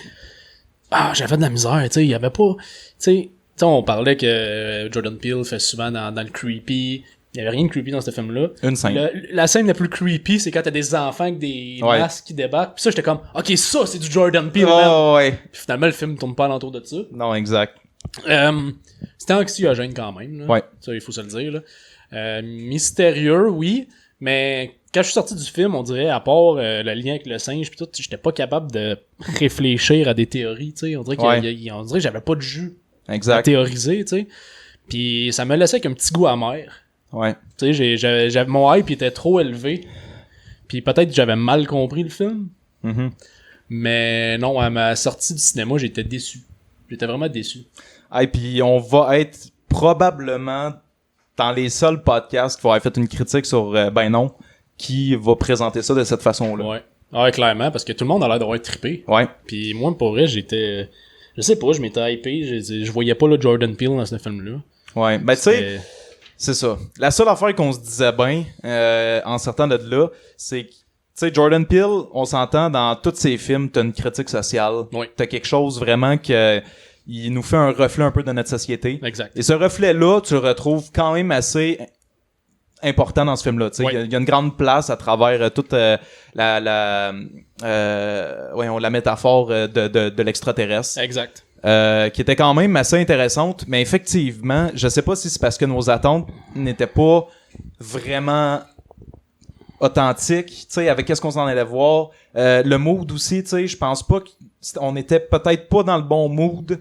j'avais de la misère, tu sais, il y avait pas... Tu sais, on parlait que Jordan Peele fait souvent dans le creepy. Il y avait rien de creepy dans ce film-là. Une scène. La scène la plus creepy, c'est quand t'as des enfants avec des Ouais. masques qui débarquent. Puis ça, j'étais comme, ok, ça, c'est du Jordan Peele, man. Oh, ouais. Puis finalement, le film tourne pas alentour de ça. Non, exact. C'était anxiogène quand même, là. Ouais. Ça, il faut se le dire, là. Mystérieux, oui. Mais quand je suis sorti du film, on dirait, à part le lien avec le singe pis tout, j'étais pas capable de réfléchir à des théories, tu sais. On dirait Ouais. on dirait que j'avais pas de jus à Exact. théoriser, tu sais. Puis ça me laissait avec un petit goût amer. Ouais. Tu sais, j'avais mon hype était trop élevé. Puis peut-être que j'avais mal compris le film. Mhm. Mais non, à ma sortie du cinéma, j'étais déçu. J'étais vraiment déçu. Et puis on va être probablement dans les seuls podcasts qui vont avoir fait une critique sur Ben non, qui va présenter ça de cette façon-là. Ouais. Ouais, clairement, parce que tout le monde a l'air d'avoir trippé. Ouais. Puis moi, pour vrai, j'étais... Je sais pas, je m'étais hypé. Je voyais pas le Jordan Peele dans ce film-là. Ouais. Ben tu sais, C'était- c'est ça. La seule affaire qu'on se disait bien en sortant de là, c'est que tu sais, Jordan Peele, on s'entend dans tous ses films, t'as une critique sociale. Oui. T'as quelque chose vraiment que il nous fait un reflet un peu de notre société. Exact. Et ce reflet-là, tu le retrouves quand même assez important dans ce film-là. Tu sais, Oui. il y a une grande place à travers toute la métaphore de l'extraterrestre, Exact. qui était quand même assez intéressante. Mais effectivement, je sais pas si c'est parce que nos attentes n'étaient pas vraiment authentiques, tu sais, avec qu'est-ce qu'on s'en allait voir. Le mood aussi, tu sais, je pense pas qu'on était peut-être pas dans le bon mood.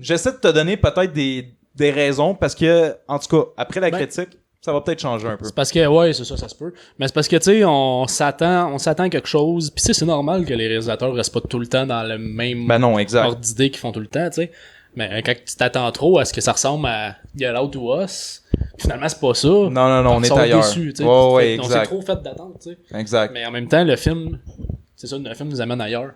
J'essaie de te donner peut-être des raisons parce que, en tout cas, après la Ben, critique, ça va peut-être changer un peu. C'est parce que, ouais, c'est ça, ça se peut. Mais c'est parce que, tu sais, on s'attend à quelque chose. Puis c'est normal que les réalisateurs restent pas tout le temps dans le même Ben non, exact. ordre d'idée qu'ils font tout le temps, tu sais. Mais quand tu t'attends trop à ce que ça ressemble à Get Out ou Us, finalement, c'est pas ça. Non, on est sort ailleurs. déçu, tu sais. Ouais, On s'est exact. trop fait d'attente, tu sais. Exact. Mais en même temps, le film, c'est ça, le film nous amène ailleurs.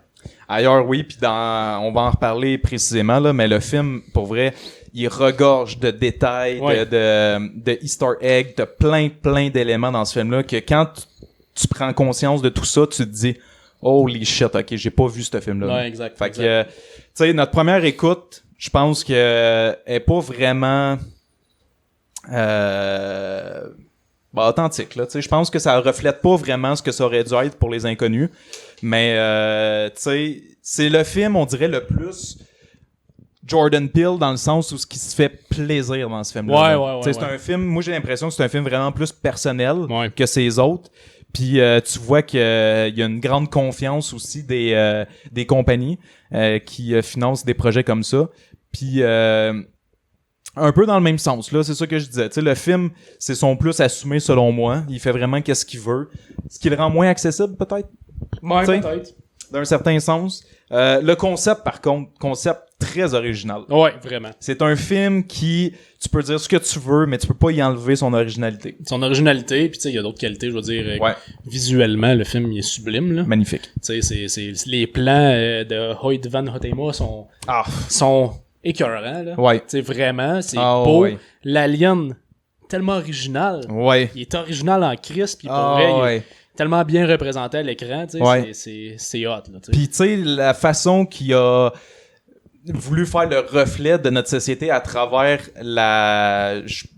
Ailleurs, oui, puis on va en reparler précisément, là, mais le film, pour vrai, il regorge de détails, Ouais. de Easter eggs, de plein d'éléments dans ce film-là que quand tu prends conscience de tout ça, tu te dis holy shit, ok, j'ai pas vu ce film-là. Ouais, exact. Fait que, tu sais, notre première écoute, je pense que est pas vraiment authentique, là. Tu sais, je pense que ça reflète pas vraiment ce que ça aurait dû être pour les inconnus. Mais, tu sais, c'est le film, on dirait, le plus Jordan Peele dans le sens où ce qui se fait plaisir dans ce film-là. Ouais. Tu sais, c'est un film, moi j'ai l'impression que c'est un film vraiment plus personnel Ouais. que ses autres. Puis tu vois qu'il y a une grande confiance aussi des compagnies qui financent des projets comme ça. Puis un peu dans le même sens, là, c'est ça que je disais. Tu sais, le film, c'est son plus assumé selon moi. Il fait vraiment qu'est-ce qu'il veut. Ce qui le rend moins accessible, peut-être, Ouais, t'sais. peut-être. d'un certain sens. Le concept, par contre, concept très original. Ouais, vraiment. C'est un film qui, tu peux dire ce que tu veux, mais tu peux pas y enlever son originalité. Son originalité, puis tu sais, il y a d'autres qualités, je veux dire. Ouais. Visuellement, le film, il est sublime, là. Magnifique. Tu sais, c'est les plans de Hoyt Van Hoytema sont écœurants, là. Ouais. Tu sais, vraiment, c'est Ah, beau. ouais. L'alien, tellement original. Ouais. Il est original en crise, puis pour vrai, il est ouais. tellement bien représenté à l'écran, tu sais, Ouais. c'est hot, là, tu sais. Puis tu sais, la façon qu'il a voulu faire le reflet de notre société à travers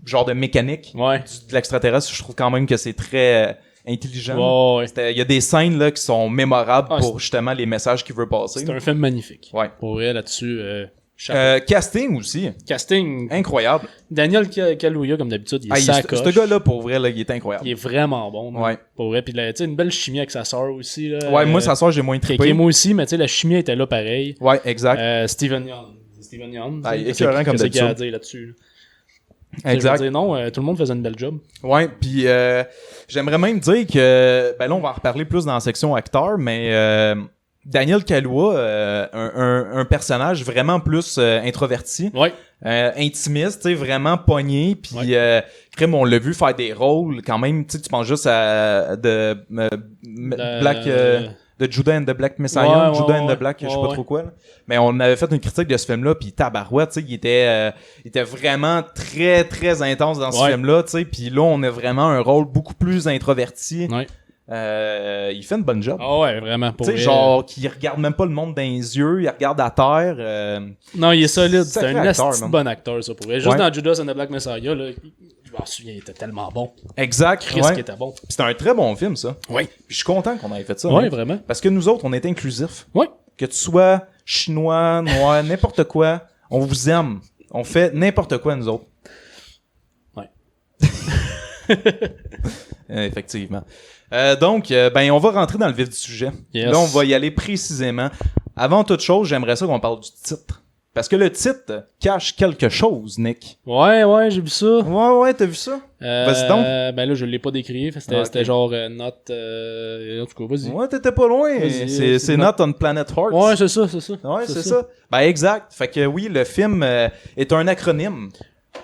genre de mécanique Ouais. de l'extraterrestre, je trouve quand même que c'est très intelligent. Ouais. Il y a des scènes là qui sont mémorables Ah, pour justement les messages qu'il veut passer. C'est un film magnifique. Ouais. Pour vrai, là-dessus, chapeau. Casting aussi, Casting, incroyable. Daniel Kaluuya, comme d'habitude, il est sacoche. Ce gars-là, pour vrai, là, il est incroyable. Il est vraiment bon. là. Ouais. Pour vrai. Puis, tu sais, une belle chimie avec sa sœur aussi. Là, Ouais, moi, ça sort, j'ai moins qui trippé. est moi aussi, mais tu sais, la chimie était là pareil. Ouais, exact. Steven Yeun. Steven Yeun. Ah, tu sais, écœurant comme qu'est-ce qu'il y a à d'habitude. dire là-dessus? là? Exact. Je veux dire, non, tout le monde faisait une belle job. Ouais, puis j'aimerais même dire que ben là on va en reparler plus dans la section acteur, mais Daniel Kaluuya, un personnage vraiment plus introverti, Ouais. intimiste, tu sais, vraiment pogné, puis Ouais. crème, on l'a vu faire des rôles quand même, tu sais, tu penses juste à Black de Judas and the Black Messiah, Ouais, Judas and ouais, the Black, je sais ouais, pas ouais. trop quoi. Là. Mais on avait fait une critique de ce film-là, puis tabarouette, tu sais, il était vraiment très très intense dans ce Ouais. film-là, tu sais, puis là on a vraiment un rôle beaucoup plus introverti. Ouais. Il fait une bonne job. Ah ouais, vraiment. Pour tu sais, vrai. genre qui regarde même pas le monde dans les yeux, il regarde à terre. Non, il est solide. C'est Sacré un acteur, asti man. bon acteur, ça, pour vrai. Juste Ouais. dans Judas and the Black Messiah, là, je m'en souviens, il était tellement bon. Exact. Chris Ouais. qui était bon. Puis c'était un très bon film, ça. Oui. Puis je suis content qu'on ait fait ça. Ouais, mec. vraiment. Parce que nous autres, on est inclusifs. Ouais. Que tu sois chinois, noir, n'importe quoi, on vous aime. On fait n'importe quoi, nous autres. Ouais. Effectivement. Donc, ben, on va rentrer dans le vif du sujet. Yes. Là, on va y aller précisément. Avant toute chose, j'aimerais ça qu'on parle du titre. Parce que le titre cache quelque chose, Nick. Ouais, j'ai vu ça. Ouais, t'as vu ça? Vas-y donc. Ben là, je l'ai pas décrit. C'était Ah, ok. c'était genre not. En tout cas, vas-y. Ouais, t'étais pas loin. Vas-y, C'est c'est Not on Planet Hearts. Ouais, c'est ça. Ouais, c'est ça. Ben, exact. Fait que oui, le film est un acronyme.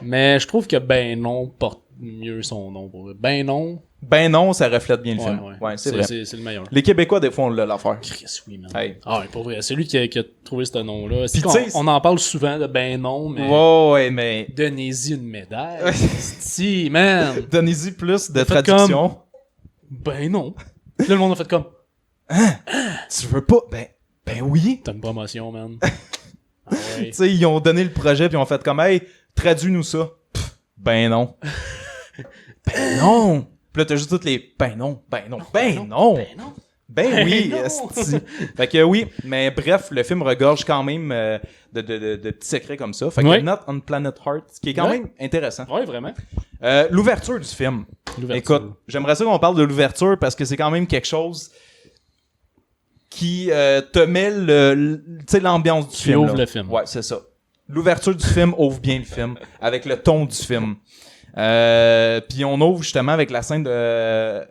Mais je trouve que Ben non porte mieux son nom. Pour vrai. Ben non. Ben non, ça reflète bien le Ouais, film. ouais. Ouais, c'est vrai. C'est le meilleur. Les Québécois, des fois, on l'a l'affaire. Chris, oui, man. Hey. Ah ouais, pour vrai. C'est lui qui a trouvé ce nom-là. Puis, On, tu sais, on en parle souvent de Ben non, mais. Ouais, mais Donnez-y une médaille. Si, man. donnez-y plus de Faites traduction. Ben non. Puis là, le monde a fait comme. Tu veux pas? Ben oui. T'as une promotion, man. Ah ouais. Tu sais, ils ont donné le projet puis ils ont fait comme, hey, traduis-nous ça. Pff, ben non. Ben non. Puis là, t'as juste toutes les ben non. Ben non. Ben Ben oui, non. esti. Fait que oui, mais bref, le film regorge quand même de petits secrets comme ça. Fait que Ouais. Not on Planet Heart, ce qui est quand Ouais. même intéressant. Ouais, vraiment. L'ouverture du film. L'ouverture. Écoute, j'aimerais ça qu'on parle de l'ouverture parce que c'est quand même quelque chose qui te met tu sais, l'ambiance du Qui film. ouvre là. le film. Ouais, c'est ça. L'ouverture du film ouvre bien le film avec le ton du film. Puis on ouvre justement avec la scène de...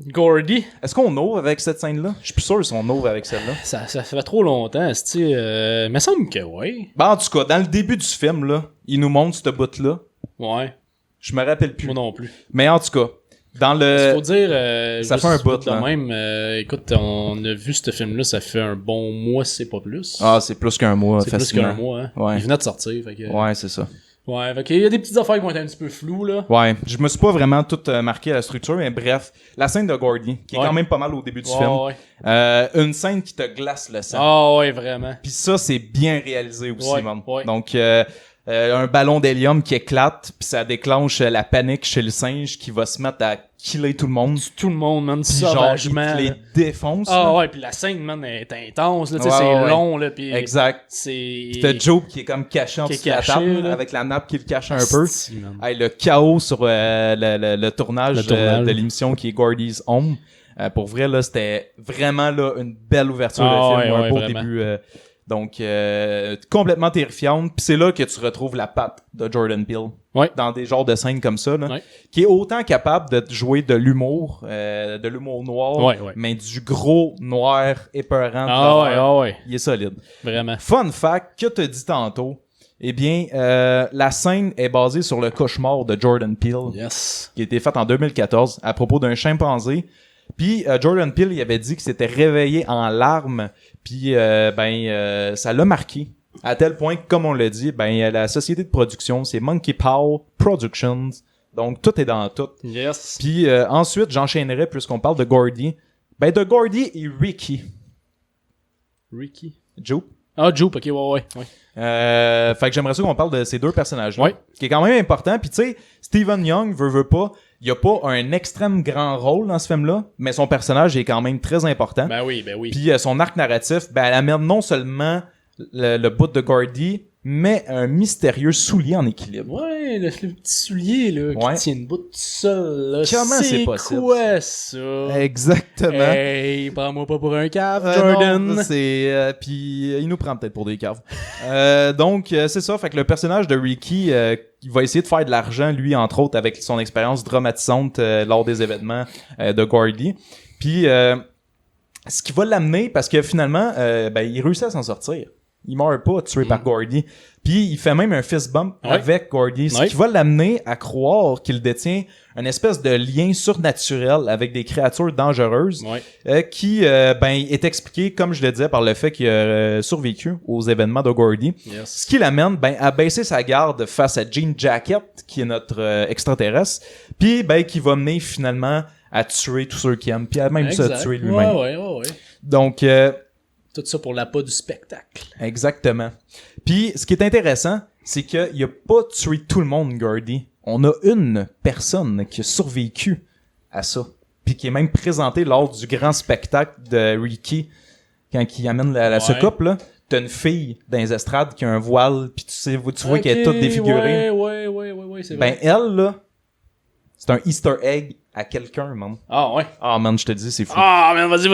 Gordy. Est-ce qu'on ouvre avec cette scène-là? Je suis plus sûr si on ouvre avec celle-là. Ça fait trop longtemps, il me semble que ouais. Ben, en tout cas, dans le début du film, là, il nous montre ce bout-là. Ouais. Je me rappelle plus. Moi non plus. Mais en tout cas, Dans Il le... faut dire, ça juste fait un bout, de là. même, écoute, on a vu ce film-là, ça fait un bon mois, si c'est pas plus. Ah, c'est plus qu'un mois, c'est plus facilement. qu'un mois, hein. Ouais. Il venait de sortir, fait que... Ouais, c'est ça. Ouais, fait qu'il y a des petites affaires qui vont être un petit peu floues, là. Ouais, je me suis pas vraiment tout marqué à la structure, mais bref, la scène de Gordy, qui est Ouais. quand même pas mal au début du Ouais, film. ouais. Une scène qui te glace le sang. Ah ouais, vraiment. Puis ça, c'est bien réalisé aussi, Ouais, man. ouais. Donc, un ballon d'hélium qui éclate, puis ça déclenche la panique chez le singe qui va se mettre à killer tout le monde. Tout le monde, man, Puis genre, il sauvagement. te les là. défonce. Ah là. ouais, puis la scène, man, est intense, là, tu sais, Ouais, c'est ouais. long, là, puis Exact. c'est... Puis t'as Joe qui est comme caché en Qui est dessous de la caché, table, là. avec la nappe qui le cache un peu. Asti, man. Hey, le chaos sur le tournage, Le tournage. de l'émission qui est Gordy's Home. Pour vrai, là, c'était vraiment là une belle ouverture Ah, de film, ouais, un ouais, beau vraiment. début. Donc, complètement terrifiante. Puis c'est là que tu retrouves la patte de Jordan Peele. Ouais. Dans des genres de scènes comme ça, là, Ouais. qui est autant capable de jouer de l'humour noir, Ouais, ouais. mais du gros noir épeurant. de Ah l'horreur. ouais, ah ouais, Il est solide. vraiment. Fun fact, que t'as dit tantôt, eh bien, la scène est basée sur le cauchemar de Jordan Peele, Yes. qui a été fait en 2014 à propos d'un chimpanzé. Puis Jordan Peele, il avait dit qu'il s'était réveillé en larmes, puis ça l'a marqué. À tel point que, comme on l'a dit, la société de production, c'est Monkey Paw Productions. Donc, tout est dans tout. Yes. Puis ensuite, j'enchaînerai, puisqu'on parle de Gordy. De Gordy et Ricky. Ricky. Joe. Ah, Joe, ok, ouais. Fait que j'aimerais ça qu'on parle de ces deux personnages-là. Ouais. Qui est quand même important. Puis tu sais, Stephen Young veut pas. Il a pas un extrême grand rôle dans ce film-là, mais son personnage est quand même très important. Ben oui. Puis son arc narratif, elle amène non seulement le bout de Gordy, mais un mystérieux soulier en équilibre. Ouais, le petit soulier, là, Ouais. qui tient une bout tout seul, là. Comment c'est possible, quoi, ça? Exactement. Hey, prends-moi pas pour un cave, Non, Jordan. c'est puis il nous prend peut-être pour des caves. Donc c'est ça, fait que le personnage de Ricky il va essayer de faire de l'argent lui entre autres avec son expérience dramatisante lors des événements de Gordy. Puis ce qui va l'amener parce que finalement il réussit à s'en sortir. Il meurt pas tué par Gordy. Puis il fait même un fist bump Ouais. avec Gordy, ce Ouais. qui va l'amener à croire qu'il détient une espèce de lien surnaturel avec des créatures dangereuses Ouais. qui est expliqué, comme je le disais, par le fait qu'il a survécu aux événements de Gordy. Yes. Ce qui l'amène à baisser sa garde face à Jean Jacket, qui est notre extraterrestre, puis qui va mener finalement à tuer tous ceux qui aiment, puis à même se Exact. tuer lui-même. Ouais. Donc, Tout ça pour l'appât du spectacle. exactement. Puis, ce qui est intéressant, c'est qu'il a pas tué tout le monde, Gordy. On a une personne qui a survécu à ça. Puis qui est même présentée lors du grand spectacle de Ricky, quand il amène la soucoupe, là. T'as une fille dans les estrades qui a un voile, puis tu vois qu'elle est toute défigurée. Ouais, c'est vrai. Elle, là, c'est un Easter egg à quelqu'un, man. Ah, ouais. Ah, man, je te dis, c'est fou. Ah, man, vas-y. Je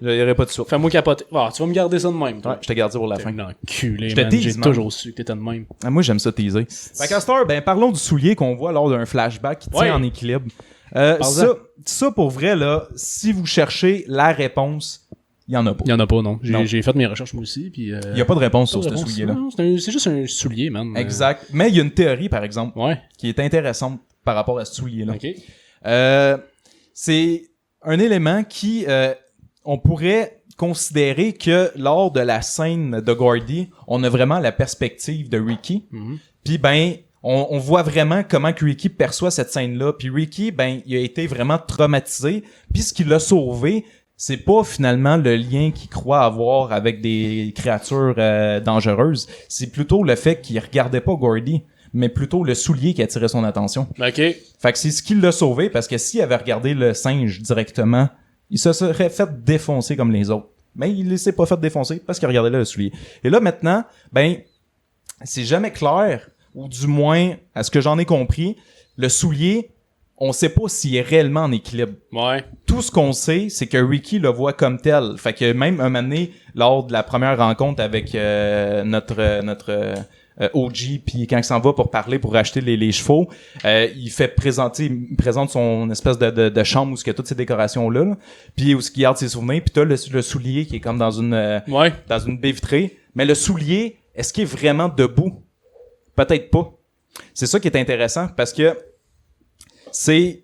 n'irai pas de suite. Fais-moi capoter. Ah, tu vas me garder ça de même, toi. Ouais, je te garde ça pour la fin. T'es un enculé, Je te man. tease, J'ai man. toujours su que t'étais de même. Ah, moi, j'aime ça teaser. Fait qu'à cette heure, parlons du soulier qu'on voit lors d'un flashback qui tient Ouais. en équilibre. Parle-en. Ça, pour vrai, là, si vous cherchez la réponse, il y en a pas. Il y en a pas, non. Non. J'ai fait mes recherches, moi aussi, puis... Il y a pas de réponse sur ce réponse. soulier-là. Non, c'est juste un soulier, man. Exact. Mais il y a une théorie, par exemple, Ouais. qui est intéressante par rapport à ce soulier-là. OK. C'est un élément qui, on pourrait considérer que lors de la scène de Gordy, on a vraiment la perspective de Ricky. Mhm. Puis on voit vraiment comment que Ricky perçoit cette scène-là. Puis Ricky, il a été vraiment traumatisé. Puis ce qui l'a sauvé, c'est pas finalement le lien qu'il croit avoir avec des créatures dangereuses. C'est plutôt le fait qu'il regardait pas Gordy, mais plutôt le soulier qui attirait son attention. OK. Fait que c'est ce qui l'a sauvé, parce que s'il avait regardé le singe directement, il se serait fait défoncer comme les autres. Mais il ne s'est pas fait défoncer parce qu'il regardait là le soulier. Et là, maintenant, c'est jamais clair, ou du moins, à ce que j'en ai compris, le soulier, on sait pas s'il est réellement en équilibre. Ouais. Tout ce qu'on sait, c'est que Ricky le voit comme tel. Fait que même un moment donné, lors de la première rencontre avec notre OG, puis quand il s'en va pour parler, pour acheter les chevaux, il présente son espèce de chambre où il y a toutes ces décorations-là, là, puis où il garde ses souvenirs, puis t'as le soulier qui est comme dans une baie vitrée. Mais le soulier, est-ce qu'il est vraiment debout? Peut-être pas. C'est ça qui est intéressant, parce que c'est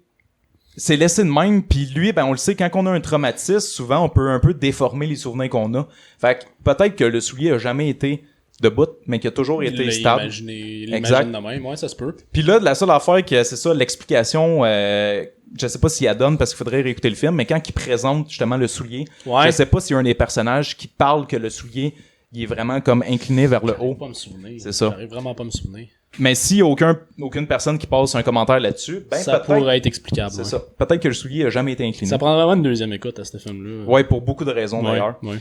c'est laissé de même, puis lui, ben on le sait, quand on a un traumatisme, souvent on peut un peu déformer les souvenirs qu'on a. Fait que peut-être que le soulier a jamais été debout, mais qu'il a toujours été stable. Il l'imagine de même, ouais, ça se peut. Puis là, la seule affaire que c'est ça, l'explication, je sais pas s'il la donne parce qu'il faudrait réécouter le film, mais quand il présente justement le soulier, je sais pas s'il y a un des personnages qui parle que le soulier, il est vraiment comme incliné vers le haut. Pas me souvenir. C'est ça. J'arrive vraiment pas à me souvenir. Mais s'il y a aucune personne qui passe un commentaire là-dessus, ben ça peut-être pourrait être explicable. c'est ouais. ça. Peut-être que le soulier a jamais été incliné. Ça prend vraiment une deuxième écoute à ce film-là. Ouais, pour beaucoup de raisons d'ailleurs. Ouais.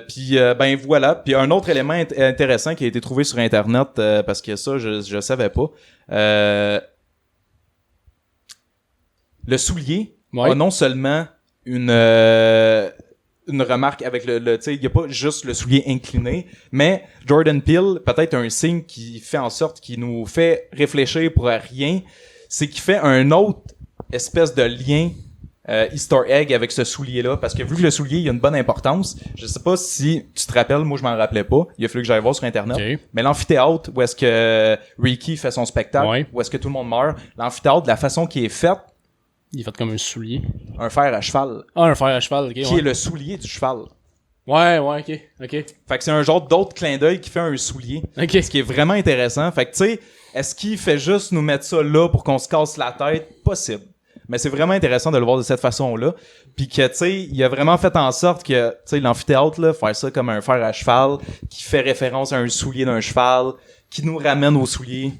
Puis ben voilà. Puis un autre élément intéressant qui a été trouvé sur Internet, parce que ça, je savais pas. Le soulier a non seulement une remarque avec le tu sais, il y a pas juste le soulier incliné, mais Jordan Peele, peut-être un signe qui fait en sorte qu'il nous fait réfléchir pour rien, c'est qu'il fait un autre espèce de lien Easter egg avec ce soulier-là, parce que vu que le soulier, il a une bonne importance, je sais pas si tu te rappelles, moi je m'en rappelais pas, il a fallu que j'aille voir sur Internet, mais l'amphithéâtre où est-ce que Ricky fait son spectacle, où est-ce que tout le monde meurt, l'amphithéâtre, la façon qu'il est fait, il est fait comme un soulier. Un fer à cheval. Ah, un fer à cheval, ok. Qui est le soulier du cheval. Ouais, ok. Fait que c'est un genre d'autre clin d'œil qui fait un soulier. Ok. Ce qui est vraiment intéressant. Fait que tu sais, est-ce qu'il fait juste nous mettre ça là pour qu'on se casse la tête? Possible. Mais c'est vraiment intéressant de le voir de cette façon-là. Puis que, tu sais, il a vraiment fait en sorte que, tu sais, l'amphithéâtre, là, faire ça comme un fer à cheval, qui fait référence à un soulier d'un cheval, qui nous ramène au soulier.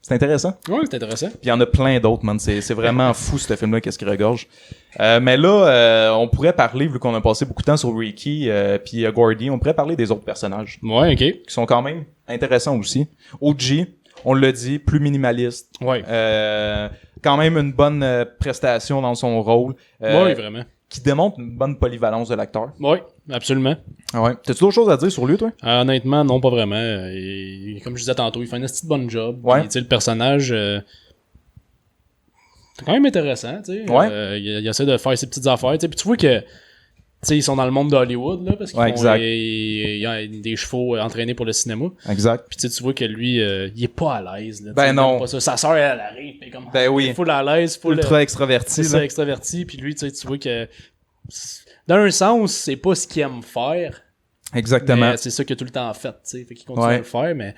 C'est intéressant. Ouais, c'est intéressant. Puis il y en a plein d'autres, man. C'est vraiment fou, ce film-là, qu'est-ce qu'il regorge. Mais là, on pourrait parler, vu qu'on a passé beaucoup de temps sur Ricky puis Gordy, on pourrait parler des autres personnages. Ouais, ok. Qui sont quand même intéressants aussi. OG, on l'a dit, plus minimaliste. Ouais. Quand même une bonne prestation dans son rôle. Ouais, vraiment. Qui démontre une bonne polyvalence de l'acteur. Ouais, absolument. Ouais. T'as-tu d'autres choses à dire sur lui, toi? Honnêtement, non, pas vraiment. Comme je disais tantôt, il fait un petit bonne job. Ouais. Puis, tu sais, le personnage, c'est quand même intéressant, tu sais. Ouais. Il essaie de faire ses petites affaires, tu sais. Puis tu vois que, tu sais, ils sont dans le monde d'Hollywood, là, parce qu'ils il y a des chevaux entraînés pour le cinéma. Exact. Puis tu vois que lui, il est pas à l'aise, là. Ben non. Pas ça. Sa sœur, elle arrive, puis comme, ben oui. full à l'aise, full ultra extraverti. C'est ça, extraverti. Puis lui, tu sais, tu vois que, dans un sens, c'est pas ce qu'il aime faire. Exactement. Mais c'est ça qu'il a tout le temps fait, tu sais. Fait qu'il continue à le faire, mais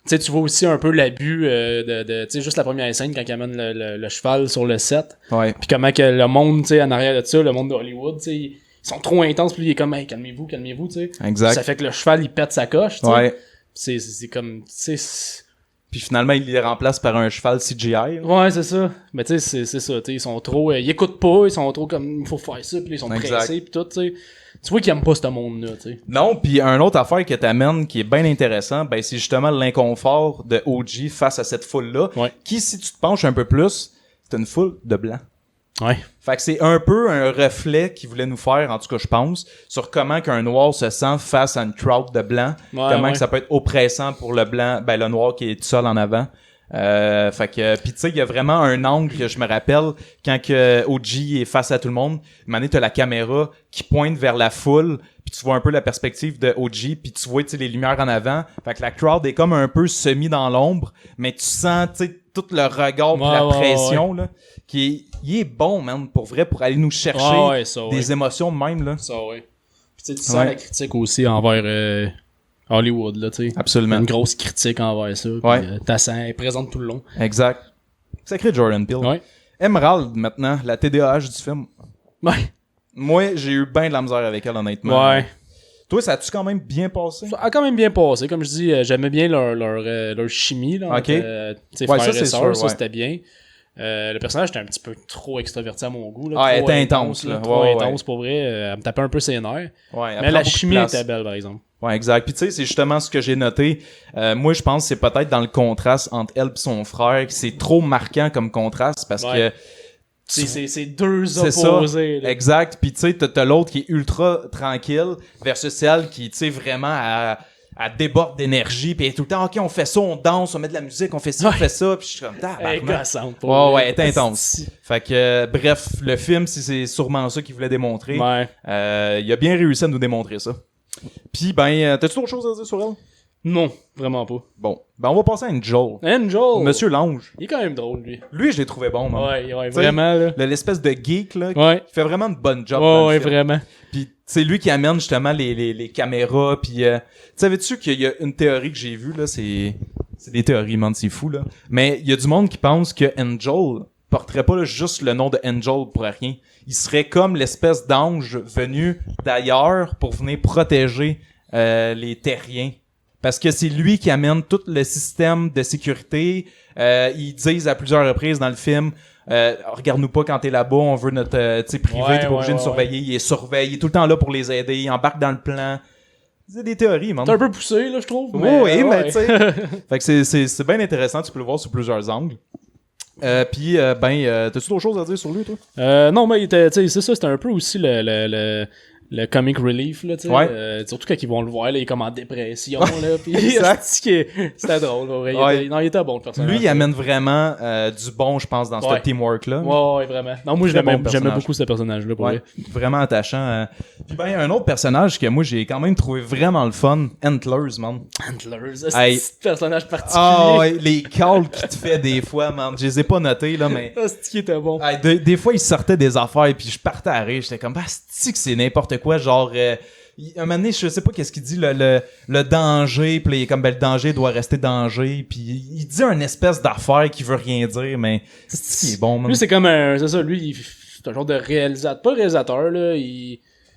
tu sais, tu vois aussi un peu l'abus de tu sais, juste la première scène quand il amène le cheval sur le set. Ouais. Puis comment que le monde, tu sais, en arrière de ça, le monde de Hollywood, tu sais, ils sont trop intenses, puis lui, il est comme, hey, calmez-vous, tu sais. Exact. Ça fait que le cheval, il pète sa coche, tu sais. Ouais. C'est comme, tu sais. Puis finalement, il les remplace par un cheval CGI. Là. Ouais, c'est ça. Mais tu sais, c'est ça, tu sais, ils sont trop, ils écoutent pas, ils sont trop comme, il faut faire ça, puis ils sont pressés, puis tout, tu sais. Tu vois qu'ils aiment pas ce monde-là, tu sais. Non, puis un autre affaire que t'amènes qui est bien intéressant, ben c'est justement l'inconfort de OG face à cette foule-là, qui, si tu te penches un peu plus, c'est une foule de blancs. Ouais. Fait que c'est un peu un reflet qu'il voulait nous faire, en tout cas je pense, sur comment qu'un noir se sent face à une crowd de blancs, comment que ça peut être oppressant pour le blanc, ben le noir qui est tout seul en avant. Fait que puis tu sais il y a vraiment un angle que je me rappelle quand que OG est face à tout le monde, maintenant t'as la caméra qui pointe vers la foule, puis tu vois un peu la perspective de OG, puis tu vois tu sais les lumières en avant, fait que la crowd est comme un peu semi dans l'ombre, mais tu sens tu sais tout le regard pis la pression là qui il est bon man pour vrai pour aller nous chercher des émotions de même là. Ça ouais. Puis tu sens la critique aussi envers Hollywood, là, tu sais. Absolument. Une grosse critique envers ça. T'as ça, elle est présente tout le long. Exact. Sacré Jordan Peele. Ouais. Emerald, maintenant, la TDAH du film. Ouais. Moi, j'ai eu bien de la misère avec elle, honnêtement. Ouais. Toi, ça a-tu quand même bien passé? Ça a quand même bien passé. Comme je dis, j'aimais bien leur chimie, là. OK. Frères et sœurs, ça, c'était bien. Le personnage était un petit peu trop extraverti à mon goût. Là, elle était intense. Là. Trop intense, pour vrai. Elle me tapait un peu ses nerfs. Mais la chimie était belle, par exemple. Ouais, exact. Puis tu sais, c'est justement ce que j'ai noté. Moi, je pense que c'est peut-être dans le contraste entre elle et son frère que c'est trop marquant comme contraste parce que... C'est deux opposés. Ça. Exact. Puis tu sais, t'as l'autre qui est ultra tranquille versus elle qui, tu sais, vraiment... Elle déborde d'énergie, puis elle est tout le temps, OK, on fait ça, on danse, on met de la musique, on fait ci, on fait ça, puis je suis comme, elle est gossante. Ouais, elle est intense. Fait que, bref, le film, si c'est sûrement ça qu'il voulait démontrer, il a bien réussi à nous démontrer ça. Puis, ben, t'as-tu autre chose à dire sur elle? Non, vraiment pas. Bon, ben on va passer à Angel. Angel! Monsieur l'ange. Il est quand même drôle, lui. Lui, je l'ai trouvé bon, man. Ouais, T'sais, vraiment, là. L'espèce de geek, là, Ouais. qui fait vraiment une bonne job dans Ouais, le film. vraiment. Puis c'est lui qui amène justement les caméras. Puis savais-tu qu'il y a une théorie que j'ai vue, là, c'est des théories, man, c'est fou, là. Mais il y a du monde qui pense que Angel porterait pas là, juste le nom de Angel pour rien. Il serait comme l'espèce d'ange venu d'ailleurs pour venir protéger les terriens. Parce que c'est lui qui amène tout le système de sécurité. Ils disent à plusieurs reprises dans le film, regarde-nous pas quand t'es là-bas, on veut notre privé, Ouais, t'es pas obligé de surveiller. Il est surveillé, il est tout le temps là pour les aider, il embarque dans le plan. C'est des théories, man. C'est un peu poussé, là, je trouve. Oui, Mais, mais tu sais. Fait que c'est bien intéressant, tu peux le voir sous plusieurs angles. Puis, t'as-tu d'autres choses à dire sur lui, toi? Non, mais il était, tu sais, c'est ça, c'était un peu aussi le comic relief, là, tu sais. Ouais. Surtout quand ils vont le voir, là, il est comme en dépression, là. Puis Exact. c'était drôle, ouais. Il était bon, le personnage. Lui, il amène vraiment du bon, je pense, dans Ouais. ce teamwork-là. Ouais, vraiment. Non, moi, Très bon j'aimais personnage. beaucoup ce personnage-là, pour Ouais, vrai. vraiment attachant. Puis ben, un autre personnage que moi j'ai quand même trouvé vraiment le fun, Antlers, man. Antlers, c'est Hey. un petit personnage particulier. Ah ouais, les calls qu'il te fait des fois, man. Je les ai pas notés, là, mais... Ah, c'est qui était bon. Hey, des fois, il sortait des affaires, puis je partais à rire. J'étais comme, bah, c'est que c'est n'importe quoi, genre... un moment donné, je sais pas qu'est-ce qu'il dit, le danger, puis il est comme, ben, le danger doit rester danger, puis il dit une espèce d'affaire qui veut rien dire, mais c'est ce qui est bon, man. Lui, c'est comme c'est ça, lui, c'est un genre de réalisateur, pas réalisateur, là,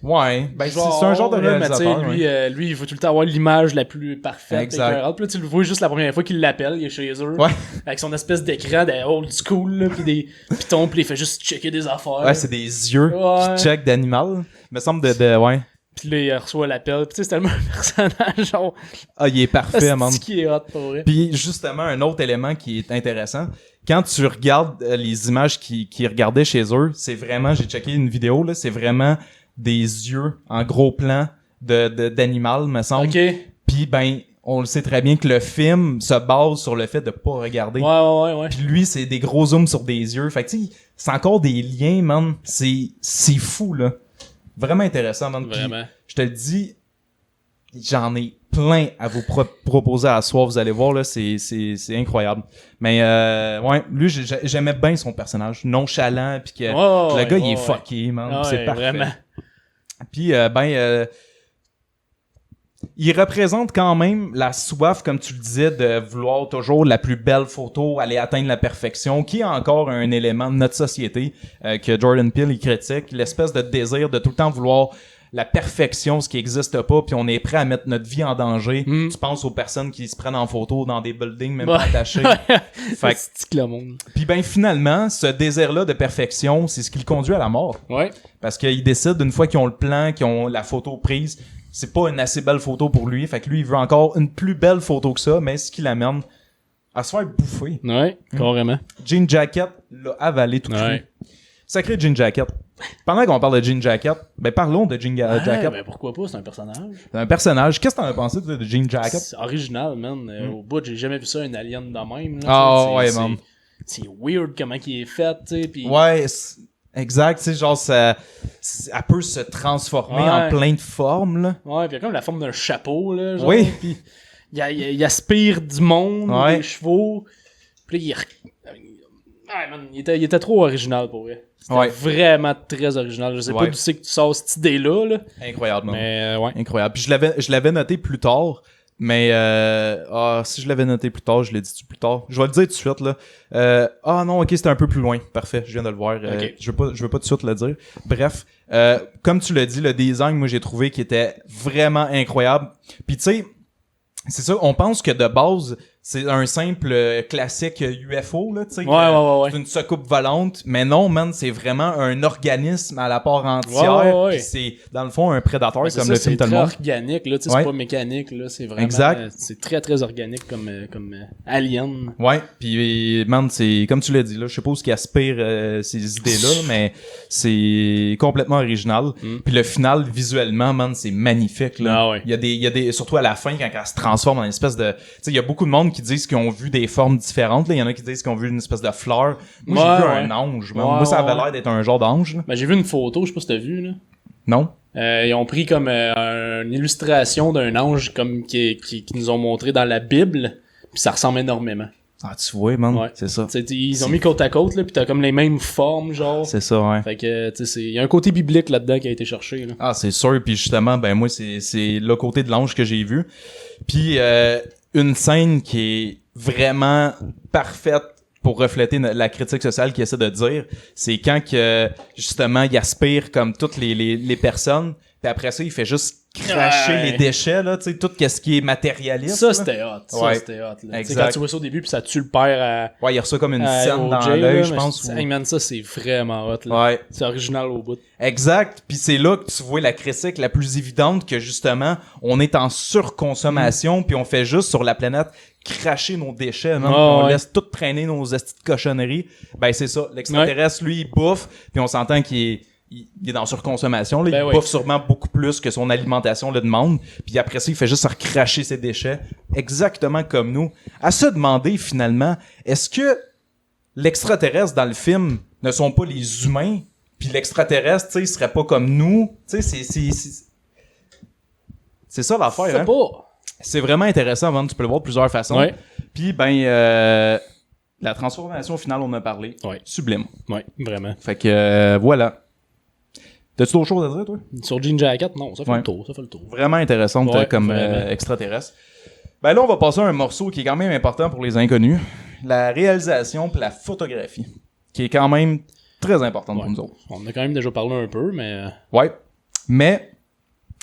Ouais, ben c'est un genre de là, mais réalisateur. tu sais, ouais. lui, il veut tout le temps avoir l'image la plus parfaite. Exact. écœurante. Puis là, tu le vois juste la première fois qu'il l'appelle, il est chez eux. Ouais. Avec son espèce d'écran de old school, là, pis des pitons, pis il fait juste checker des affaires. Ouais, c'est des yeux Ouais. qui check d'animal. Me semble ouais. Pis là, il reçoit l'appel. Pis tu sais, c'est tellement un personnage, genre. Ah, il est parfait, man. C'est qui est hot, pour vrai. Puis justement, un autre élément qui est intéressant, quand tu regardes les images qu'ils regardaient chez eux, c'est vraiment, j'ai checké une vidéo, là, c'est vraiment des yeux en gros plan d'animal, me semble. Ok. Ouais, Puis ben, on le sait très bien que le film se base sur le fait de pas regarder. ouais. Puis lui, c'est des gros zooms sur des yeux. Fait que tu sais, c'est encore des liens, man. C'est fou, là. Vraiment intéressant, man. Puis, Vraiment. je te le dis, j'en ai plein à vous proposer à soir. Vous allez voir, là, c'est incroyable. Mais, ouais, lui, j'aimais bien son personnage. Nonchalant, puis que le gars, il est fucké, man. Ouais, c'est parfait. vraiment. Puis, il représente quand même la soif, comme tu le disais, de vouloir toujours la plus belle photo, aller atteindre la perfection, qui est encore un élément de notre société que Jordan Peele il critique, l'espèce de désir de tout le temps vouloir la perfection, ce qui existe pas, puis on est prêt à mettre notre vie en danger. Tu penses aux personnes qui se prennent en photo dans des buildings même pas attachés. Fait que- C'est le monde. Puis ben finalement, ce désir-là de perfection, c'est ce qui le conduit à la mort. Ouais. Parce qu'ils décident, une fois qu'ils ont le plan, qu'ils ont la photo prise, c'est pas une assez belle photo pour lui. Fait que lui, il veut encore une plus belle photo que ça, mais ce qui l'amène à se faire bouffer. Ouais, carrément. Jean Jacket l'a avalé tout Ouais. cru. Sacré Jean Jacket. Pendant qu'on parle de Jean Jacket, ben parlons de Jean Jacket. Ben pourquoi pas, c'est un personnage. C'est un personnage. Qu'est-ce que t'en as pensé toi, de Jean Jacket? C'est original, man. Au bout, j'ai jamais vu ça, un alien de même. Là, Ah, tu sais, ouais, c'est- man. C'est weird comment il est fait, tu sais. Pis... Ouais, exact. Tu sais, genre, elle peut se transformer Ouais. en plein de formes, là. Ouais, pis il a comme la forme d'un chapeau, là. Genre, Oui. Pis il aspire du monde, Ouais. des chevaux. Pis là, ouais, man, il était trop original pour vrai. C'était Ouais. vraiment très original. Je sais Ouais. pas d'où c'est que tu sors cette idée-là, là. Incroyable, man. Mais ouais. Incroyable. Puis je l'avais noté plus tard, mais si je l'avais noté plus tard, je l'ai dit plus tard. Je vais le dire tout de suite là. Non, ok, c'était un peu plus loin. Parfait, je viens de le voir. Ok. Je veux pas tout de suite le dire. Bref, comme tu l'as dit, le design, moi j'ai trouvé qu'il était vraiment incroyable. Puis tu sais, c'est ça, on pense que de base, c'est un simple classique UFO, là, tu sais. Ouais. C'est une soucoupe volante, mais non, man, c'est vraiment un organisme à la part entière. Ouais. Puis c'est, dans le fond, un prédateur, Ouais, c'est comme ça, le film c'est te le très montre. organique, là, tu sais, Ouais. c'est pas mécanique, là, c'est vraiment... Exact. c'est très, très organique comme Alien. Ouais, puis man, c'est comme tu l'as dit là, je sais pas où ce qui aspire ces idées-là, mais c'est complètement original. Puis le final visuellement, man, c'est magnifique là. Ah ouais. Il y a des surtout à la fin quand elle se transforme en une espèce de, tu sais, il y a beaucoup de monde qui disent qu'ils ont vu des formes différentes là, il y en a qui disent qu'ils ont vu une espèce de fleur. Moi, j'ai vu un ange. Man. Ouais, Moi, ça avait ouais. l'air d'être un genre d'ange. Là. Ben, j'ai vu une photo, je sais pas si t'as vu, là. Non. Ils ont pris comme une illustration d'un ange comme qui nous ont montré dans la Bible, puis ça ressemble énormément. Ah, tu vois, man, Ouais. c'est ça. Ils ont mis côte à côte, là, pis t'as comme les mêmes formes, genre. C'est ça, ouais. Fait que, tu sais, il y a un côté biblique là-dedans qui a été cherché, là. Ah, c'est sûr, puis justement, ben moi, c'est le côté de l'ange que j'ai vu. Puis une scène qui est vraiment parfaite pour refléter la critique sociale qu'il essaie de dire, c'est quand que justement il aspire comme toutes les personnes, puis après ça il fait juste cracher les déchets là, tu sais, tout ce qui est matérialiste. Ça là. c'était hot, Ouais. c'était hot. Là. Exact. Quand tu vois ça au début puis ça tue le père à Ouais, il reçoit comme une scène dans OJ, l'œil, là, je mais pense. hey, man, ça c'est vraiment hot là. Ouais. C'est original au bout. Exact, puis c'est là que tu vois la critique la plus évidente que justement on est en surconsommation puis on fait juste sur la planète cracher nos déchets, man, puis on laisse tout traîner nos estis de cochonneries. Ben c'est ça, l'extraterrestre lui il bouffe, puis on s'entend qu'il est dans surconsommation là, Ben il bouffe sûrement beaucoup plus que son alimentation le demande, puis après ça il fait juste recracher ses déchets exactement comme nous. À se demander finalement, est-ce que l'extraterrestre dans le film ne sont pas les humains? Puis l'extraterrestre, tu sais, il serait pas comme nous. Tu sais, c'est ça l'affaire, hein? Pas. C'est vraiment intéressant, Van. Tu peux le voir de plusieurs façons. Ouais. Puis, la transformation finale, on en a parlé. Ouais. Sublime. Ouais, vraiment. Fait que, voilà. T'as-tu d'autres choses à dire, toi? Sur Jean Jacket, non, ça fait le tour, Vraiment intéressante comme extraterrestre. Ben là, on va passer à un morceau qui est quand même important pour les inconnus. La réalisation puis la photographie. Qui est quand même très importante pour nous autres. On en a quand même déjà parlé un peu, mais... Ouais. Mais,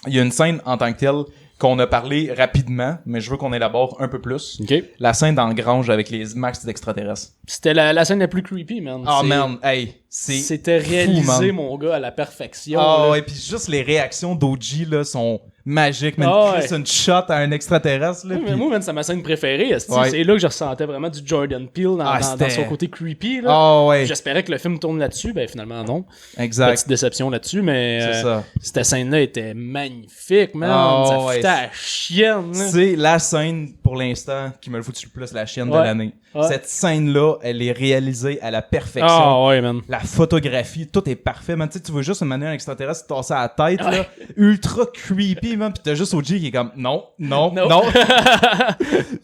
il y a une scène en tant que telle qu'on a parlé rapidement, mais je veux qu'on élabore un peu plus. OK. La scène dans le grange avec les max d'extraterrestres. C'était la scène la plus creepy, man. Ah, man, hey, c'était réalisé, man. mon gars, à la perfection. Ah, là. ouais, puis juste les réactions d'OG, là, sont magiques, man. Ah, Chris, une shot à un extraterrestre, là. Mais moi, man, c'est ma scène préférée. Ouais. C'est là que je ressentais vraiment du Jordan Peele dans son côté creepy. Là. Ah, ouais. J'espérais que le film tourne là-dessus. Ben, finalement, non. Exact. Petite déception là-dessus, mais C'est ça. cette scène-là était magnifique, man. Ah, ça ouais. foutait à la chienne. là. C'est la scène, pour l'instant, qui me le foutu le plus la chienne de l'année. Ouais. Cette scène-là, elle est réalisée à la perfection. Ah, ouais, man. La photographie, tout est parfait, man. Tu sais, tu veux juste une manière extraterrestre se tasser à la tête, là. Ultra creepy, man. Pis t'as juste OG qui est comme, non.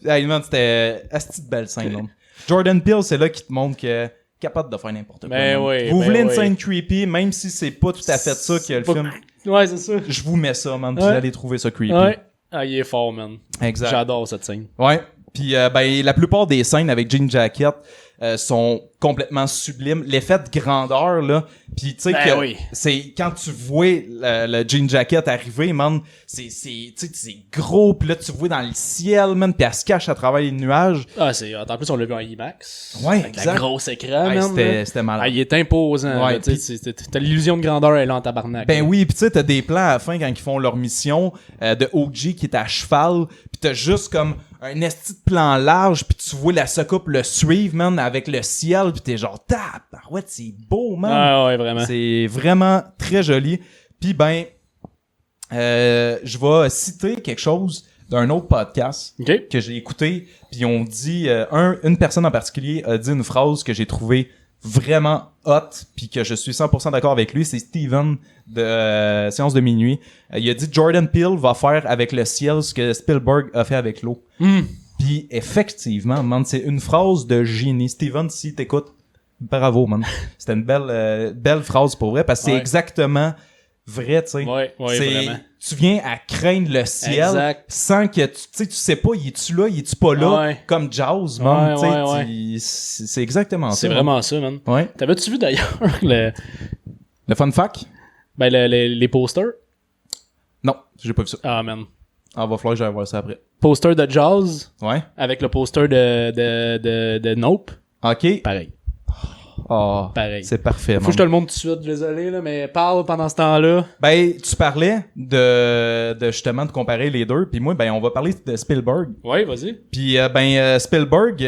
Hey, man, c'était asti de belle scène, man. Jordan Peele, c'est là qui te montre que capable de faire n'importe quoi. Ben man. oui, vous ben voulez une oui. scène creepy, même si c'est pas tout à fait ça que le pas film. Ouais, c'est ça. Je vous mets ça, man. Puis Ouais. vous allez trouver ça creepy. Ouais. Ah, il est fort, man. Exact. J'adore cette scène. Ouais. Puis ben la plupart des scènes avec Jean Jacket sont complètement sublimes. L'effet de grandeur là, puis tu sais Ben que oui. c'est quand tu vois le Jean Jacket arriver, man, tu sais c'est gros, puis là tu vois dans le ciel, man, puis elle se cache à travers les nuages. Ah, c'est hot. En plus, on l'a vu en IMAX. Ouais, avec exact. la grosse écran, Hey, man. c'était malade. Ah, il est imposant. Ouais, là, tu sais, t'as l'illusion de grandeur, elle est là en tabarnak. Ben là. oui, pis tu sais, t'as des plans à la fin quand ils font leur mission de OG qui est à cheval, pis t'as juste comme un esti de plan large, pis tu vois la soucoupe le suivre, man, avec le ciel, pis t'es genre, ouais, c'est beau, man. Ah, ouais, vraiment. C'est vraiment très joli. Puis ben, je vais citer quelque chose d'un autre podcast OK. que j'ai écouté, puis on dit une personne en particulier a dit une phrase que j'ai trouvée vraiment hot, puis que je suis 100% d'accord avec lui, c'est Steven de Séance de minuit. Il a dit Jordan Peele va faire avec le ciel ce que Spielberg a fait avec l'eau. Puis effectivement, man, c'est une phrase de génie. Steven, si t'écoutes, bravo, man. C'était une belle phrase pour vrai, parce que c'est Ouais. exactement vrai, tu sais. Ouais, C'est- vraiment. Tu viens à craindre le ciel Exact. sans que tu sais pas, il est-tu là, il est-tu pas là, Ouais. comme Jaws, man. Ouais, tu sais, ouais, c'est exactement ça. C'est man. vraiment ça, man. Ouais. T'avais-tu vu d'ailleurs Le fun fact? les posters? Non, j'ai pas vu ça. Ah, man. Ah, va falloir que j'aille voir ça après. Poster de Jaws Ouais. avec le poster de Nope. Ok. Pareil. Ah, Pareil. c'est parfait, Faut que man. je te le montre tout de suite, désolé, là, mais parle pendant ce temps-là. Ben, tu parlais de justement de comparer les deux, puis moi, ben, on va parler de Spielberg. Ouais, vas-y. Puis Spielberg,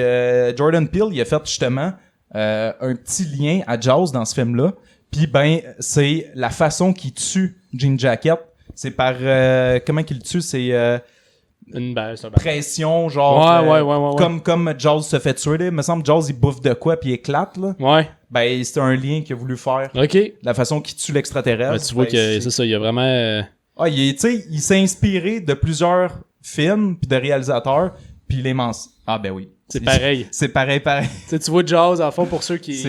Jordan Peele, il a fait justement un petit lien à Jaws dans ce film-là. Puis ben, c'est la façon qu'il tue Jean Jacket. C'est par comment qu'il le tue, c'est C'est un pression, genre Ouais. comme Jaws se fait tuer. Là. Il me semble que Jaws il bouffe de quoi puis il éclate là. Ouais. ben c'est un lien qu'il a voulu faire. Ok. La façon qu'il tue l'extraterrestre. Ouais, tu vois ben, que c'est ça, il y a vraiment... Ah, tu sais, il s'est inspiré de plusieurs films puis de réalisateurs, puis les mentionne. Ah ben oui. C'est pareil. C'est pareil. Tu vois Jaws, en fond, pour ceux qui...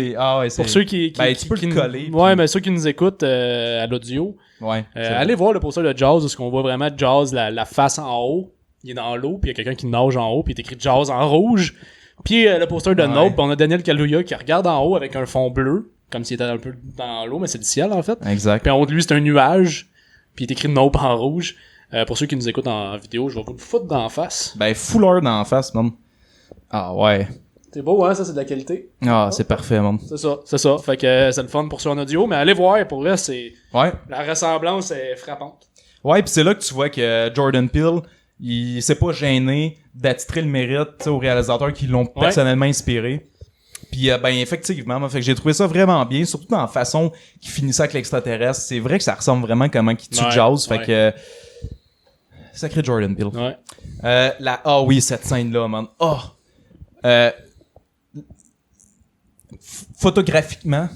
Pour ceux qui ben, tu peux qui le nous- coller. Ouais, puis- mais ceux qui nous écoutent à l'audio, Ouais. c'est vrai. allez voir le poster de Jaws, parce qu'on voit vraiment Jaws, la face en haut. Il est dans l'eau, puis il y a quelqu'un qui nage en haut, puis il est écrit Jaws en rouge. Puis le poster de Ouais. Nope, on a Daniel Kaluuya qui regarde en haut avec un fond bleu, comme s'il était un peu dans l'eau, mais c'est le ciel, en fait. Exact. Puis en haut de lui, c'est un nuage, puis il est écrit Nope en rouge. Pour ceux qui nous écoutent en vidéo, je vais vous le foutre d'en face. Ben, fouleur d'en face, man. Ah ouais. C'est beau, hein, ça, c'est de la qualité. Ah, c'est parfait, man. C'est ça. Fait que c'est le fun pour ceux en audio, mais allez voir, pour vrai, c'est... Ouais. La ressemblance est frappante. Ouais, pis c'est là que tu vois que Jordan Peele, il s'est pas gêné d'attitrer le mérite, tu sais, aux réalisateurs qui l'ont personnellement inspiré. Puis ben effectivement, fait que j'ai trouvé ça vraiment bien, surtout dans la façon qu'il finissait avec l'extraterrestre. C'est vrai que ça ressemble vraiment comment qu'il tue Ouais, Jaws, fait ouais. que sacré Jordan Peele. Ouais. Ah oui, cette scène là, man. Photographiquement,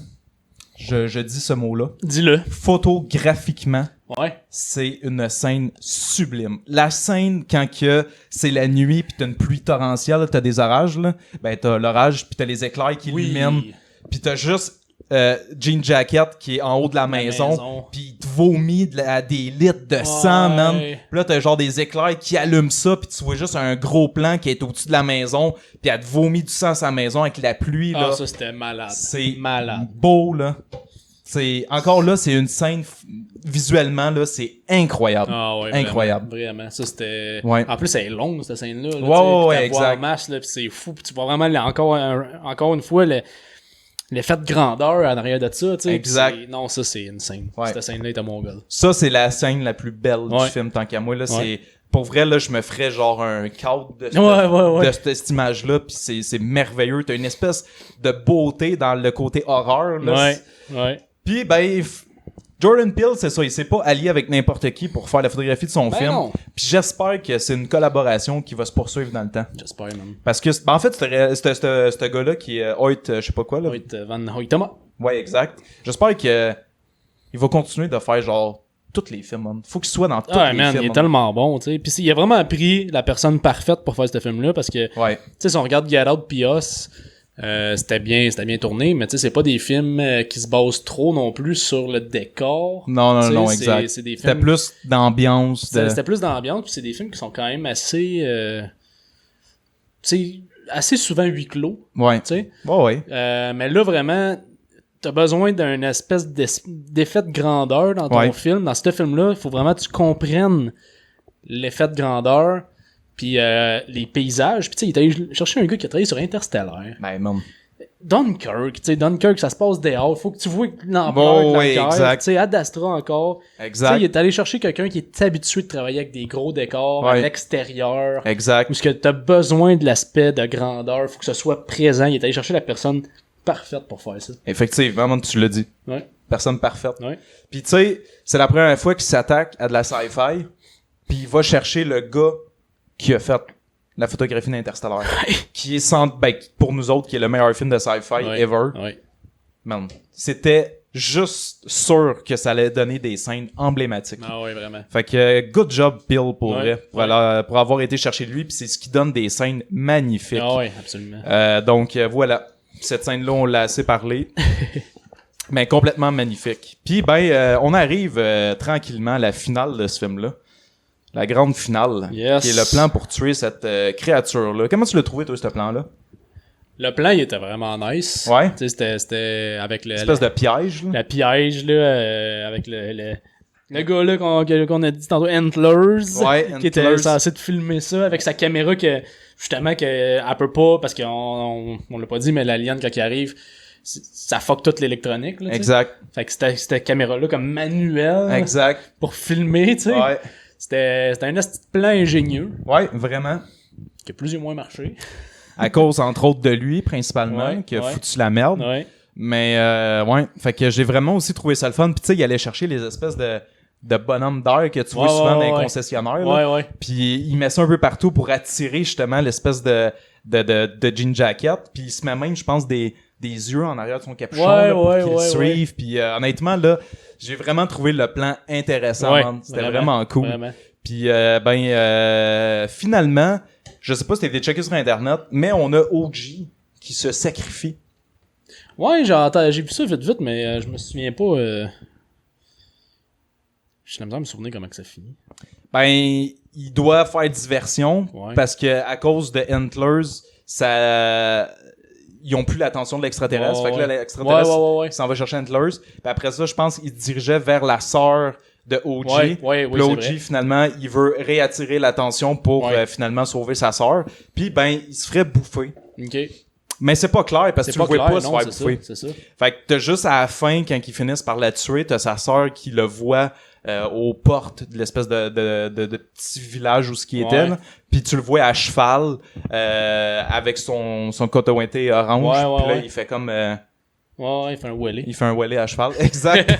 je dis ce mot-là. Dis-le. Photographiquement, Ouais. c'est une scène sublime. La scène quand que c'est la nuit pis t'as une pluie torrentielle, là, t'as des orages là, ben t'as l'orage pis t'as les éclairs qui illuminent, pis t'as juste Jean Jacket qui est en haut de la maison, pis il te vomit des litres de sang, man. Pis là t'as genre des éclairs qui allument ça, pis tu vois juste un gros plan qui est au-dessus de la maison, pis elle te vomit du sang à sa maison avec la pluie là. Ah, ça, c'était malade. C'est malade. beau là. C'est encore là, c'est une scène visuellement là, c'est incroyable. Ah ouais, Incroyable. Vraiment. Ça, c'était... Ouais. En plus, elle est longue, cette scène-là. Là, Ouais, tu sais, puis t'as exact. en masse, là, puis c'est fou. Puis tu vois vraiment encore une fois l'effet de grandeur en arrière de ça. Tu sais, Exact. Non, ça, c'est une scène. Ouais. Cette scène-là était mon gars. Ça c'est la scène la plus belle du Ouais. film tant qu'à moi là, Ouais. c'est pour vrai là, je me ferais genre un cadre de Ouais. de cette image là, puis c'est merveilleux, t'as une espèce de beauté dans le côté horreur là. Ouais. Puis ben Jordan Peele, c'est ça, il s'est pas allié avec n'importe qui pour faire la photographie de son Ben film. non. Puis j'espère que c'est une collaboration qui va se poursuivre dans le temps. J'espère, même. Parce que, ben, en fait, ce gars-là qui est Hoyt, je sais pas quoi, là. Van Hoytema. Ouais, exact. J'espère que il va continuer de faire, genre, tous les films, man. Faut qu'il soit dans tous Ah, les man, films. il est man. tellement bon, tu sais. Puis il a vraiment pris la personne parfaite pour faire ce film-là, parce que, tu Ouais. sais, si on regarde Get Out pis Us, c'était bien tourné, mais tu sais, c'est pas des films qui se basent trop non plus sur le décor. Non, Tu sais, non, c'est- exact. c'est des C'était films- plus d'ambiance. C'était plus dans l'ambiance, puis c'est des films qui sont quand même assez... tu sais, assez souvent huis clos, Ouais. tu sais. Ouais. Mais là, vraiment, t'as besoin d'un espèce d'effet de grandeur dans ton Ouais. film. Dans ce film-là, il faut vraiment que tu comprennes l'effet de grandeur, puis les paysages. Puis tu sais, il est allé chercher un gars qui a travaillé sur Interstellar. Ben, man. Dunkirk, tu sais, Dunkirk, ça se passe dehors. Faut que tu vois l'ampleur Bon, de la ouais, guerre. exact. Tu sais, Ad Astra encore. Tu sais, Exact. il est allé chercher quelqu'un qui est habitué de travailler avec des gros décors, à Ouais. l'extérieur. Exact. Parce que t'as besoin de l'aspect de grandeur, faut que ce soit présent. Il est allé chercher la personne parfaite pour faire ça. Effectivement, man, tu l'as dit. Ouais. Personne parfaite. Ouais. Puis tu sais, c'est la première fois qu'il s'attaque à de la sci-fi, puis il va chercher le gars qui a fait la photographie d'Interstellar, qui est pour nous autres, qui est le meilleur film de sci-fi Ouais. ever. Ouais. Man, c'était juste sûr que ça allait donner des scènes emblématiques. Ah ouais, vraiment. Fait que good job Bill pour Ouais, vrai, ouais. pour avoir été chercher lui, puis c'est ce qui donne des scènes magnifiques. Ah ouais, absolument. Donc voilà, cette scène-là on l'a assez parlé. Mais complètement magnifique. Puis ben on arrive tranquillement à la finale de ce film-là. La grande finale, Yes. qui est le plan pour tuer cette créature-là. Comment tu l'as trouvé toi ce plan-là? Le plan, il était vraiment nice. Ouais. Tu sais, c'était avec Espèce de piège. Là. la piège, là, avec le gars là qu'on a dit tantôt, Antlers, Ouais, qui était Antlers. censé de filmer ça avec sa caméra que, justement, qu'elle peut pas, parce qu'on l'a pas dit, mais l'alien, quand il arrive, ça fuck toute l'électronique, là, tu sais. Exact. Fait que c'était cette caméra-là comme manuelle Exact. pour filmer, tu sais. Ouais. C'était un petit plan ingénieux Ouais, vraiment. qui a plus ou moins marché. À cause, entre autres, de lui, principalement, Ouais, qui a ouais. foutu la merde. Ouais. Mais, ouais. Fait que j'ai vraiment aussi trouvé ça le fun. Puis, tu sais, il allait chercher les espèces de bonhommes d'air que tu vois Ouais, souvent ouais, dans les ouais. concessionnaires. Là. Ouais. Puis, il met ça un peu partout pour attirer, justement, l'espèce de jean jacket. Puis, il se met même, je pense, des des yeux en arrière de son capuchon Ouais, là, pour ouais, qu'il ouais, le suive. Puis honnêtement, là, j'ai vraiment trouvé le plan intéressant, Ouais, man. C'était vraiment cool. Vraiment. Puis finalement, je sais pas si t'as été checké sur Internet, mais on a OG qui se sacrifie. Ouais, j'ai vu ça vite, mais je me souviens pas. J'ai la misère de me souvenir comment que ça finit. Ben, il doit faire diversion parce que à cause de Antlers, ça... ils ont plus l'attention de l'extraterrestre. Fait que là, l'extraterrestre s'en va chercher Antlers. Puis après ça, je pense qu'il se dirigeait vers la sœur de OG. Puis OG, finalement, il veut réattirer l'attention pour finalement sauver sa sœur. Puis ben, il se ferait bouffer. OK. Mais c'est pas clair parce que tu le vois pas se faire bouffer. C'est ça. Fait que t'as juste à la fin, quand ils finissent par la tuer, t'as sa sœur qui le voit aux portes de l'espèce de petit village où ce qui était. Puis tu le vois à cheval avec son coton ouaté orange. Puis là, il fait comme... il fait un wheelie. Il fait un wheelie à cheval, exact.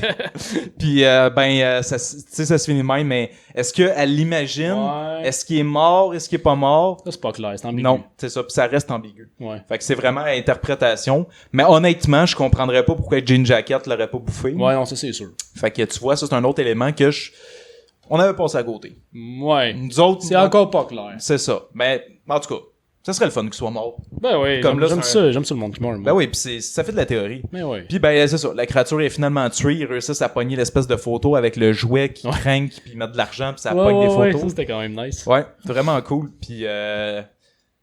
Puis ça se finit de même, mais est-ce qu'elle l'imagine? Ouais. Est-ce qu'il est mort? Est-ce qu'il est pas mort? Ça, c'est pas clair, c'est ambigu. Non, c'est ça, puis ça reste ambigu. Ouais. Fait que c'est vraiment à interprétation. Mais honnêtement, je comprendrais pas pourquoi Jean Jacket l'aurait pas bouffé. Ouais, non, ça c'est sûr. Fait que tu vois, ça c'est un autre élément que on avait passé à côté. Ouais. Nous autres... C'est encore pas clair. C'est ça. Mais, en tout cas... Ça serait le fun qu'il soit mort. Ben oui, j'aime ça le monde qui meurt. Ben oui, pis ça fait de la théorie. Ben oui. Puis ben c'est ça, la créature est finalement tuée, ils réussissent à pogner l'espèce de photo avec le jouet qui craint, puis ils mettent de l'argent, puis ça pogne des photos. Ça c'était quand même nice. Ouais, vraiment cool. Puis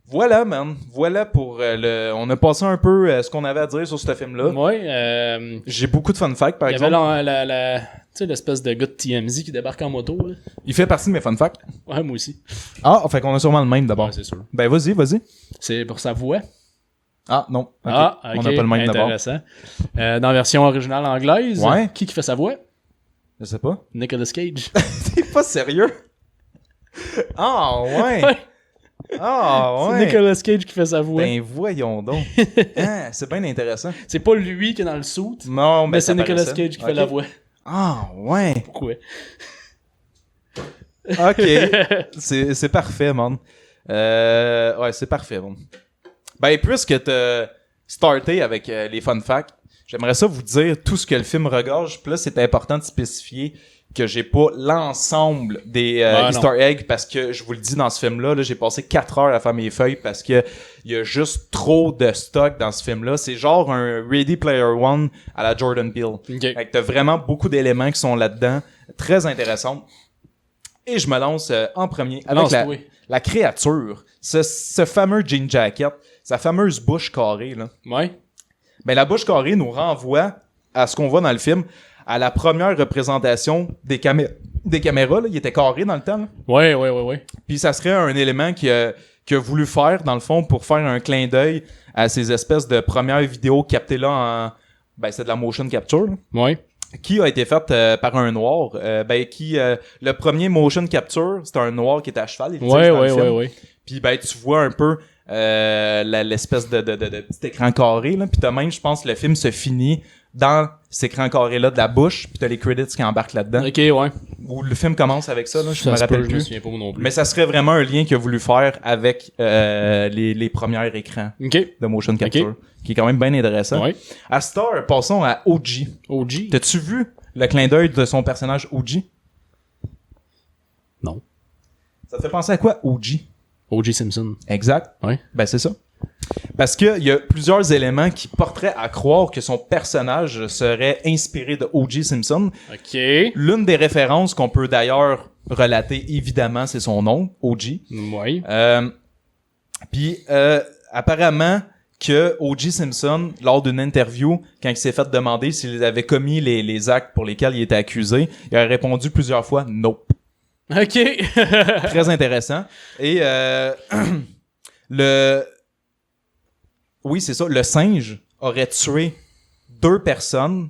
voilà, man. Voilà pour on a passé un peu ce qu'on avait à dire sur ce film-là. Ouais. J'ai beaucoup de fun facts, par exemple. Il y avait tu sais, l'espèce de gars de TMZ qui débarque en moto, là. Il fait partie de mes fun facts. Ouais, moi aussi. Ah, fait qu'on a sûrement le même d'abord. Ouais, c'est sûr. Ben vas-y. C'est pour sa voix. Ah, non. Okay. Ah, ok. On n'a pas le même d'abord. Intéressant. Dans la version originale anglaise, qui fait sa voix? Je sais pas. Nicolas Cage. T'es pas sérieux? Ah, ouais. Ah, ouais. C'est Nicolas Cage qui fait sa voix. Ben, voyons donc. C'est bien intéressant. C'est pas lui qui est dans le suit. Non, mais c'est Nicolas Cage qui fait la voix. Ah, ouais. Pourquoi? Ok. C'est parfait, man. Ouais, c'est parfait, man. Ben, puisque t'as starté avec les fun facts, j'aimerais ça vous dire tout ce que le film regorge. Puis là, c'est important de spécifier que j'ai pas l'ensemble des Easter eggs parce que je vous le dis dans ce film-là, là, j'ai passé 4 heures à faire mes feuilles parce que il y a juste trop de stock dans ce film-là. C'est genre un Ready Player One à la Jordan Peele. Okay. Fait que t'as vraiment beaucoup d'éléments qui sont là-dedans, très intéressants. Et je me lance en premier avec la créature, ce fameux jean jacket, sa fameuse bouche carrée là. Ouais. Ben la bouche carrée nous renvoie à ce qu'on voit dans le film, à la première représentation des caméras là, il était carré dans le temps. Là. Ouais. Puis ça serait un élément qu'il a voulu faire dans le fond pour faire un clin d'œil à ces espèces de premières vidéos captées là en c'est de la motion capture. Là. Ouais. Qui a été faite par un noir. Le premier motion capture, c'était un noir qui était à cheval. Ouais. Puis tu vois un peu l'espèce de petit écran carré. Là. Puis t'as même, je pense, le film se finit dans cet écran carré-là de la bouche. Puis t'as les credits qui embarquent là-dedans. Ok, ouais. Où le film commence avec ça, là, je me rappelle plus. Je me souviens pas non plus. Mais ça serait vraiment un lien qu'il a voulu faire avec les premiers écrans de motion capture. Qui est quand même bien intéressant. Ouais. À Star, passons à OG. OG? T'as-tu vu le clin d'œil de son personnage OG? Non. Ça te fait penser à quoi, OG? O.J. Simpson. Exact. Ouais. Ben, c'est ça. Parce que il y a plusieurs éléments qui porteraient à croire que son personnage serait inspiré de O.J. Simpson. OK. L'une des références qu'on peut d'ailleurs relater, évidemment, c'est son nom, O.J. Oui. Puis, apparemment, que O.J. Simpson, lors d'une interview, quand il s'est fait demander s'il avait commis les actes pour lesquels il était accusé, il a répondu plusieurs fois « Nope ». OK. Très intéressant. Et oui, c'est ça, le singe aurait tué 2 personnes,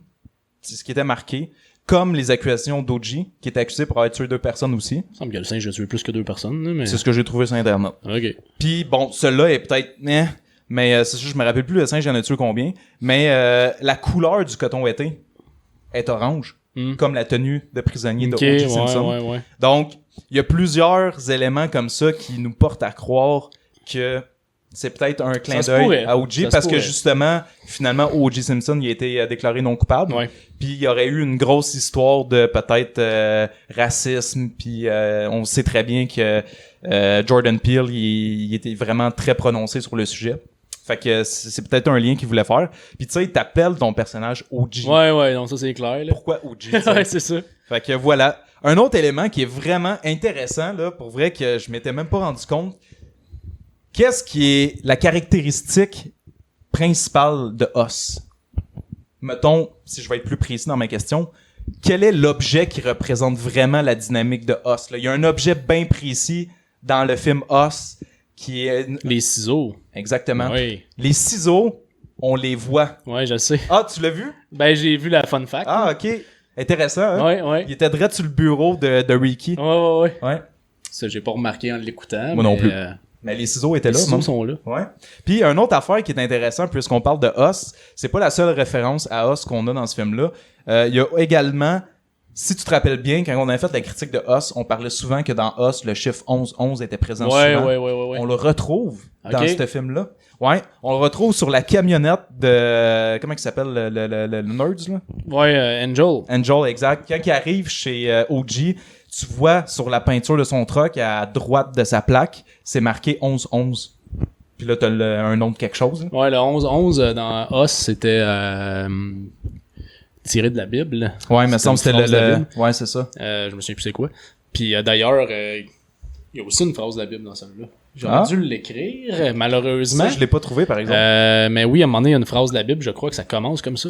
c'est ce qui était marqué, comme les accusations d'O.J., qui était accusé pour avoir tué 2 personnes aussi. Il semble que le singe a tué plus que 2 personnes. Là, mais... C'est ce que j'ai trouvé sur Internet. OK. Puis bon, celui-là est peut-être... mais c'est sûr, je me rappelle plus, le singe, il en a tué combien. Mais la couleur du coton ouaté est orange. Comme la tenue de prisonnier de O.J. Simpson. Ouais. Donc, il y a plusieurs éléments comme ça qui nous portent à croire que c'est peut-être un cliin se d'œil pourrait. à O.J. Ça se parce que pourrait. justement, finalement, O.J. Simpson il a été déclaré non coupable. Ouais. Puis il y aurait eu une grosse histoire de peut-être racisme. Puis on sait très bien que Jordan Peele il était vraiment très prononcé sur le sujet. Fait que c'est peut-être un lien qu'il voulait faire. Puis tu sais, il t'appelle ton personnage O.J. Ouais, donc ça c'est clair. Là. Pourquoi O.J.? tu sais? Ouais, c'est ça. Fait que voilà. Un autre élément qui est vraiment intéressant, là, pour vrai, que je m'étais même pas rendu compte. Qu'est-ce qui est la caractéristique principale de Us? Mettons, si je vais être plus précis dans ma question, quel est l'objet qui représente vraiment la dynamique de Us? Là? Il y a un objet bien précis dans le film Us qui est... Les ciseaux. Exactement. Oui. Les ciseaux, on les voit. Ouais, je le sais. Ah, tu l'as vu? Ben, j'ai vu la fun fact. Ah, ok. Intéressant, hein? Ouais. Il était direct sur le bureau de Ricky. Ouais. Ouais. Ça, j'ai pas remarqué en l'écoutant. Moi non plus. Les Mais les ciseaux étaient là. ciseaux même. sont là. Ouais. Puis, une autre affaire qui est intéressante, puisqu'on parle de Us, c'est pas la seule référence à Us qu'on a dans ce film-là. Il y a également, si tu te rappelles bien, quand on a fait la critique de Us, on parlait souvent que dans Us, le chiffre 11 était présent souvent. Ouais. On le retrouve dans Ok. ce film-là. Ouais. On le retrouve sur la camionnette de... Comment il s'appelle, le Nerds, là? Ouais, Angel. Angel, exact. Quand il arrive chez O.J., tu vois sur la peinture de son truck, à droite de sa plaque, c'est marqué 11-11. Puis là, t'as un nom de quelque chose. Là. Ouais, le 11-11 dans Us, c'était tiré de la Bible. Ouais, mais C'était semble que c'était une phrase de la Bible. Ouais, c'est ça. Je me souviens plus c'est quoi. Puis d'ailleurs, il y a aussi une phrase de la Bible dans celle-là. J'aurais Ah. dû l'écrire, malheureusement. Ça, je l'ai pas trouvé, par exemple. Mais oui, à un moment donné, il y a une phrase de la Bible, je crois que ça commence comme ça.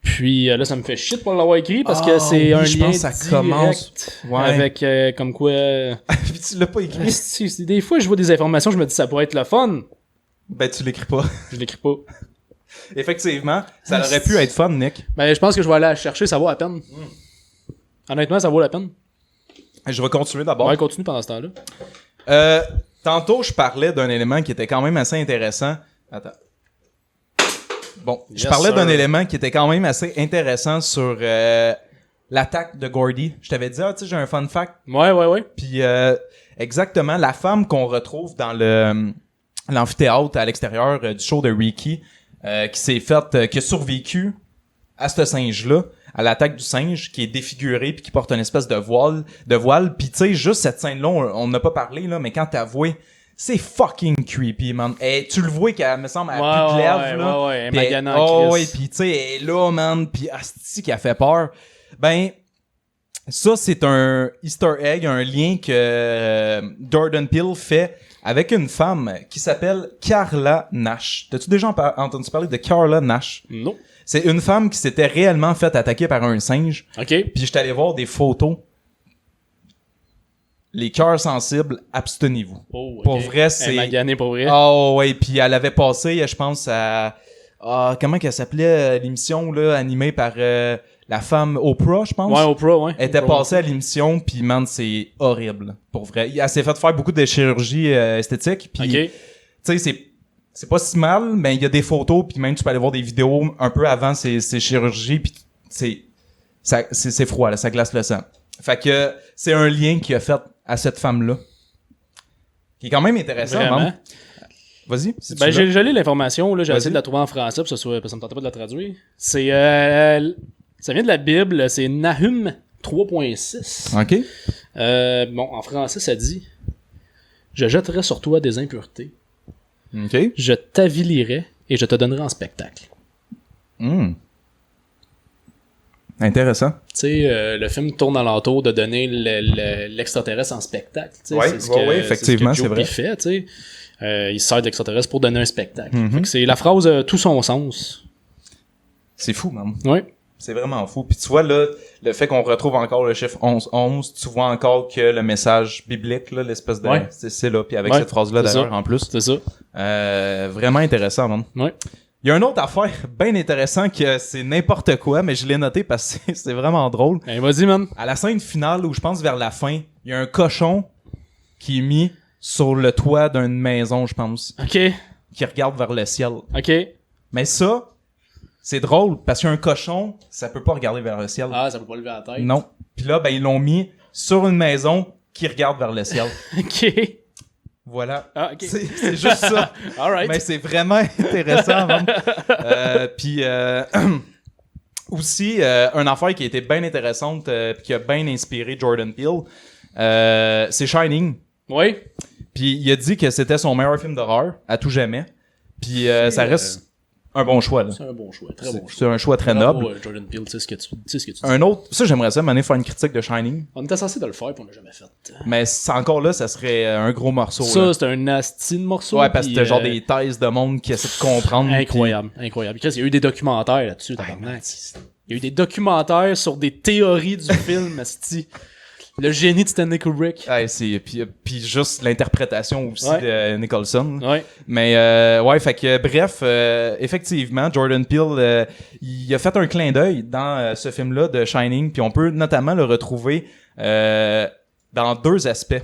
Puis là, ça me fait shit pour l'avoir écrit parce que c'est oui, un je lien pense que ça direct commence. Ouais. avec comme quoi... Puis tu l'as pas écrit. Des fois, je vois des informations, je me dis ça pourrait être le fun. Ben, tu l'écris pas. Je l'écris pas. Effectivement, ça aurait pu être fun, Nick. Ben, je pense que je vais aller la chercher, ça vaut la peine. Honnêtement, ça vaut la peine. Je vais continuer d'abord. Ouais, continue pendant ce temps-là. Tantôt, je parlais d'un élément qui était quand même assez intéressant. Attends. Bon, je Yes, parlais d'un sir. élément qui était quand même assez intéressant sur l'attaque de Gordy. Je t'avais dit, tu sais, j'ai un fun fact. Ouais. Puis exactement, la femme qu'on retrouve dans l'amphithéâtre à l'extérieur du show de Ricky, qui s'est faite, qui a survécu à ce singe-là, à l'attaque du singe, qui est défiguré puis qui porte une espèce de voile. Puis tu sais, juste cette scène-là, on n'a pas parlé là, mais quand t'as avoué, c'est fucking creepy, man. Et tu le vois qu'elle me semble elle a plus de lèvres là. Ouais, Puis Magana en ouais, crise. puis tu sais, elle est là, man, puis asti qui a fait peur. Ben, ça, c'est un Easter egg, un lien que Jordan Peele fait avec une femme qui s'appelle Carla Nash. T'as-tu déjà entendu parler de Carla Nash? Non. C'est une femme qui s'était réellement fait attaquer par un singe. OK. Puis j'étais allé voir des photos. Les cœurs sensibles, abstenez-vous. Oh, ok. Pour vrai, c'est... Elle m'a gagné pour vrai. Oh ouais, puis elle avait passé, je pense, à... comment qu'elle s'appelait, l'émission, là, animée par la femme Oprah, je pense? Ouais, Oprah, ouais. Elle était Oprah. passée à l'émission, puis man, c'est horrible, pour vrai. Elle s'est fait faire beaucoup de chirurgie esthétique, puis OK. tu sais, c'est pas si mal, mais il y a des photos, puis même tu peux aller voir des vidéos un peu avant ces chirurgies, puis c'est froid, là, ça glace le sang. Fait que c'est un lien qu'il a fait à cette femme-là, qui est quand même intéressant. Vraiment. Non? Vas-y. Si Ben, tu veux. j'ai lu l'information, là, j'ai Vas-y. essayé de la trouver en français, parce que ça me tentait pas de la traduire. C'est, ça vient de la Bible, c'est Nahum 3.6. OK. Bon, en français, ça dit « Je jetterai sur toi des impuretés, OK. je t'avilirai et je te donnerai en spectacle. Hmm. Intéressant. » Tu sais, le film tourne alentour de donner l'extraterrestre en spectacle. Tu sais, Ouais, c'est ce ouais, que, ouais, effectivement, c'est ce que Joe c'est Pee fait, tu sais. Il se sert de l'extraterrestre pour donner un spectacle. Mhm. Fait que c'est la phrase a tout son sens. C'est fou, man. Ouais. C'est vraiment fou. Puis tu vois, là, le fait qu'on retrouve encore le chiffre 11-11, tu vois encore que le message biblique, là, l'espèce de... Ouais. C'est là. Puis avec Ouais, cette phrase-là, c'est d'ailleurs, ça. en plus. C'est ça. Vraiment intéressant, man. Ouais. Il y a une autre affaire bien intéressante que c'est n'importe quoi, mais je l'ai noté parce que c'est vraiment drôle. Ben, vas-y, man. À la scène finale, où je pense vers la fin, il y a un cochon qui est mis sur le toit d'une maison, je pense, OK. qui regarde vers le ciel. OK. Mais ça, c'est drôle, parce qu'un cochon, ça peut pas regarder vers le ciel. Ah, ça peut pas lever la tête. Non. Puis là, ben, ils l'ont mis sur une maison qui regarde vers le ciel. OK. Voilà. Ah, ok. C'est juste ça. Alright. Mais c'est vraiment intéressant. Man. Puis aussi, une affaire qui a été bien intéressante puis qui a bien inspiré Jordan Peele, c'est Shining. Oui. Puis il a dit que c'était son meilleur film d'horreur à tout jamais. Puis ça reste un bon choix. Là. C'est un bon choix, très bon choix. C'est un choix très Bravo, noble. Jordan Peele, tu sais ce que tu dis. Un autre, ça j'aimerais ça, m'amener faire une critique de Shining. On était censé de le faire, puis on l'a jamais fait. Mais encore là, ça serait un gros morceau. Ça, là. c'est un nasty de morceau. Ouais, parce que puis, c'était genre des thèses de monde qui essaient de comprendre. Incroyable, incroyable. Chris, il y a eu des documentaires là-dessus, tabarnak. Il y a eu des documentaires sur des théories du film, asti. Le génie de Stanley Kubrick. Ouais, puis juste l'interprétation aussi de Nicholson. Ouais. Mais ouais, fait que bref, effectivement, Jordan Peele, il a fait un clin d'œil dans ce film-là de Shining, puis on peut notamment le retrouver dans deux aspects.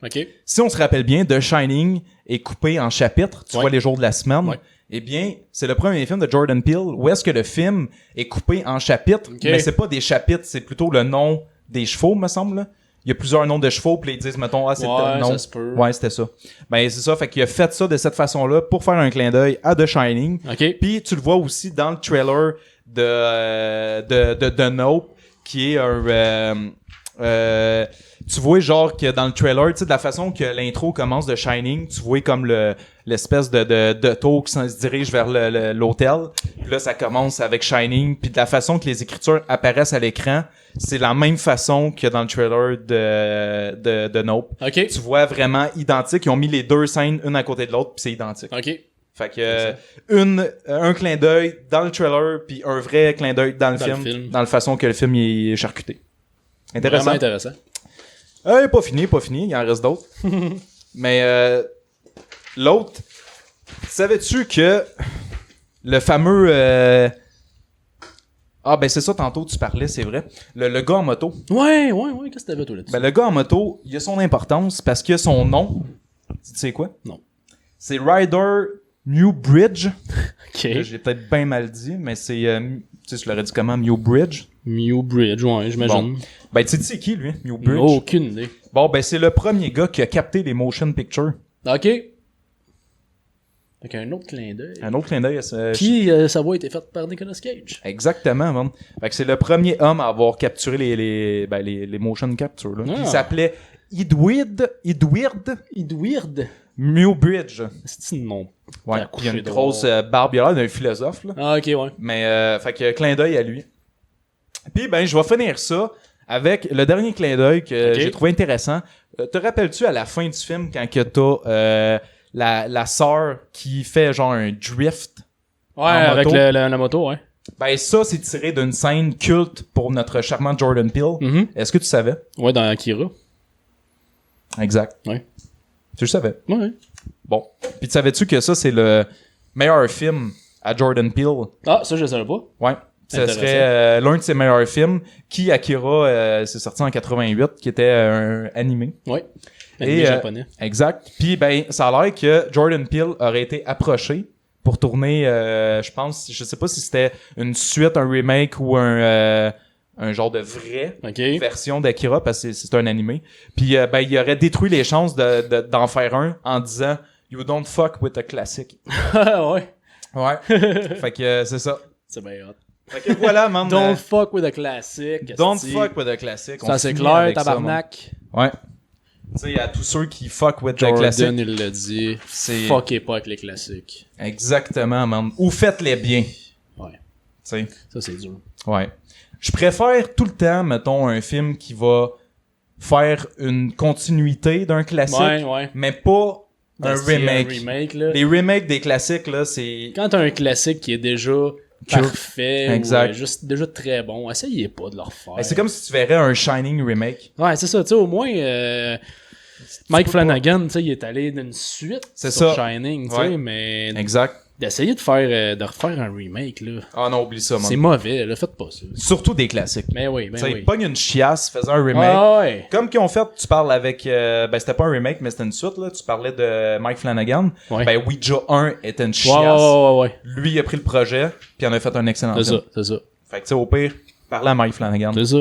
OK. Si on se rappelle bien, The Shining est coupé en chapitres, tu vois les jours de la semaine. Ouais. Eh bien, c'est le premier film de Jordan Peele où est-ce que le film est coupé en chapitres, mais c'est pas des chapitres, c'est plutôt le nom des chevaux, me semble. Là. Il y a plusieurs noms de chevaux, puis ils disent, mettons, c'est le nom. Ça se peut. Ouais, c'était ça. Ben, c'est ça, fait qu'il a fait ça de cette façon-là pour faire un clin d'œil à The Shining. OK. Puis tu le vois aussi dans le trailer de Nope, qui est un... tu vois genre que dans le trailer, tu sais, de la façon que l'intro commence de Shining, tu vois comme l'espèce de tour qui se dirige vers l'hôtel. Puis là, ça commence avec Shining. Puis de la façon que les écritures apparaissent à l'écran, c'est la même façon que dans le trailer de Nope. OK. Tu vois vraiment identique. Ils ont mis les deux scènes une à côté de l'autre, puis c'est identique. OK. Fait que un clin d'œil dans le trailer, puis un vrai clin d'œil dans le film, dans la façon que le film est charcuté. Intéressant. Vraiment intéressant. Pas fini, il en reste d'autres. Mais l'autre, savais-tu que le fameux... Ah ben c'est ça, tantôt tu parlais, c'est vrai. Le gars en moto. Ouais, qu'est-ce que t'avais toi là-dessus? Ben le gars en moto, il a son importance parce que son nom, tu sais quoi? Non. C'est Ryder Newbridge. OK. J'ai peut-être bien mal dit, mais c'est... tu sais, je l'aurais dit comment? Newbridge? Newbridge, ouais, j'imagine. Bon. Ben tu sais c'est qui lui, Newbridge? Aucune idée. Bon ben c'est le premier gars qui a capté les motion pictures. OK. Fait un autre clin d'œil. Un autre clin d'œil à ce... Puis, sa voix a été faite par Nicolas Cage. Exactement, man. Fait que c'est le premier homme à avoir capturé les motion captures, là. Ah. Il s'appelait Edward Newbridge. C'est une nom. Ouais. Il a une grosse barbe, il a l'air d'un philosophe, là. Ah, ok, ouais. Mais, fait que clin d'œil à lui. Puis, ben, je vais finir ça avec le dernier clin d'œil que j'ai trouvé intéressant. Te rappelles-tu à la fin du film quand que t'as la sœur qui fait genre un drift? Ouais, avec la moto, ouais. Ben ça, c'est tiré d'une scène culte pour notre charmant Jordan Peele. Mm-hmm. Est-ce que tu savais? Ouais, dans Akira. Exact. Ouais. Tu le savais? Ouais. Bon. Puis tu savais-tu que ça, c'est le meilleur film à Jordan Peele? Ah, ça, je le savais pas. Ouais. Ce serait l'un de ses meilleurs films qui, Akira, c'est sorti en 88, qui était un animé. Ouais. Animé japonais. Exact. Puis ben, ça a l'air que Jordan Peele aurait été approché pour tourner, je sais pas si c'était une suite, un remake ou un genre de vraie version d'Akira, parce que c'est un animé. Puis ben, il aurait détruit les chances d'en faire un en disant « You don't fuck with a classic ». Ouais. Ouais. Fait que c'est ça. C'est bien hot. Fait que voilà, man. Don't fuck with a classic. Don't fuck with a classic. Ça, c'est clair, tabarnak. Ça, ouais. Tu sais, à tous ceux qui fuck with Jordan, the classic. Jordan, il l'a dit. Fuckez pas avec les classiques. Exactement, man. Ou faites-les bien. Ouais. Tu sais. Ça, c'est dur. Ouais. Je préfère tout le temps, mettons, un film qui va faire une continuité d'un classique. Ouais. Mais pas un remake. Là. Les remakes des classiques, là, c'est... Quand t'as un classique qui est déjà parfait exact. Ou juste déjà très bon, essayez pas de le refaire. C'est comme si tu verrais un Shining remake. Ouais, c'est ça. Tu sais, au moins, Mike Flanagan, tu sais, il est allé d'une suite sur ça. Shining, tu sais, mais... Exact. D'essayer de refaire un remake, là. Ah non, oublie ça, man. C'est mauvais, là. Faites pas ça. Surtout des classiques. Mais oui, oui. Pogne une chiasse, faisant un remake. Ah ouais. Comme qu'ils ont fait, tu parles avec... c'était pas un remake, mais c'était une suite, là. Tu parlais de Mike Flanagan. Ouais. Ben, Ouija 1 était une chiasse. Ouais. Lui, il a pris le projet, puis il en a fait un excellent film. C'est ça. Fait que, tu sais, au pire, parle à Mike Flanagan. C'est ça.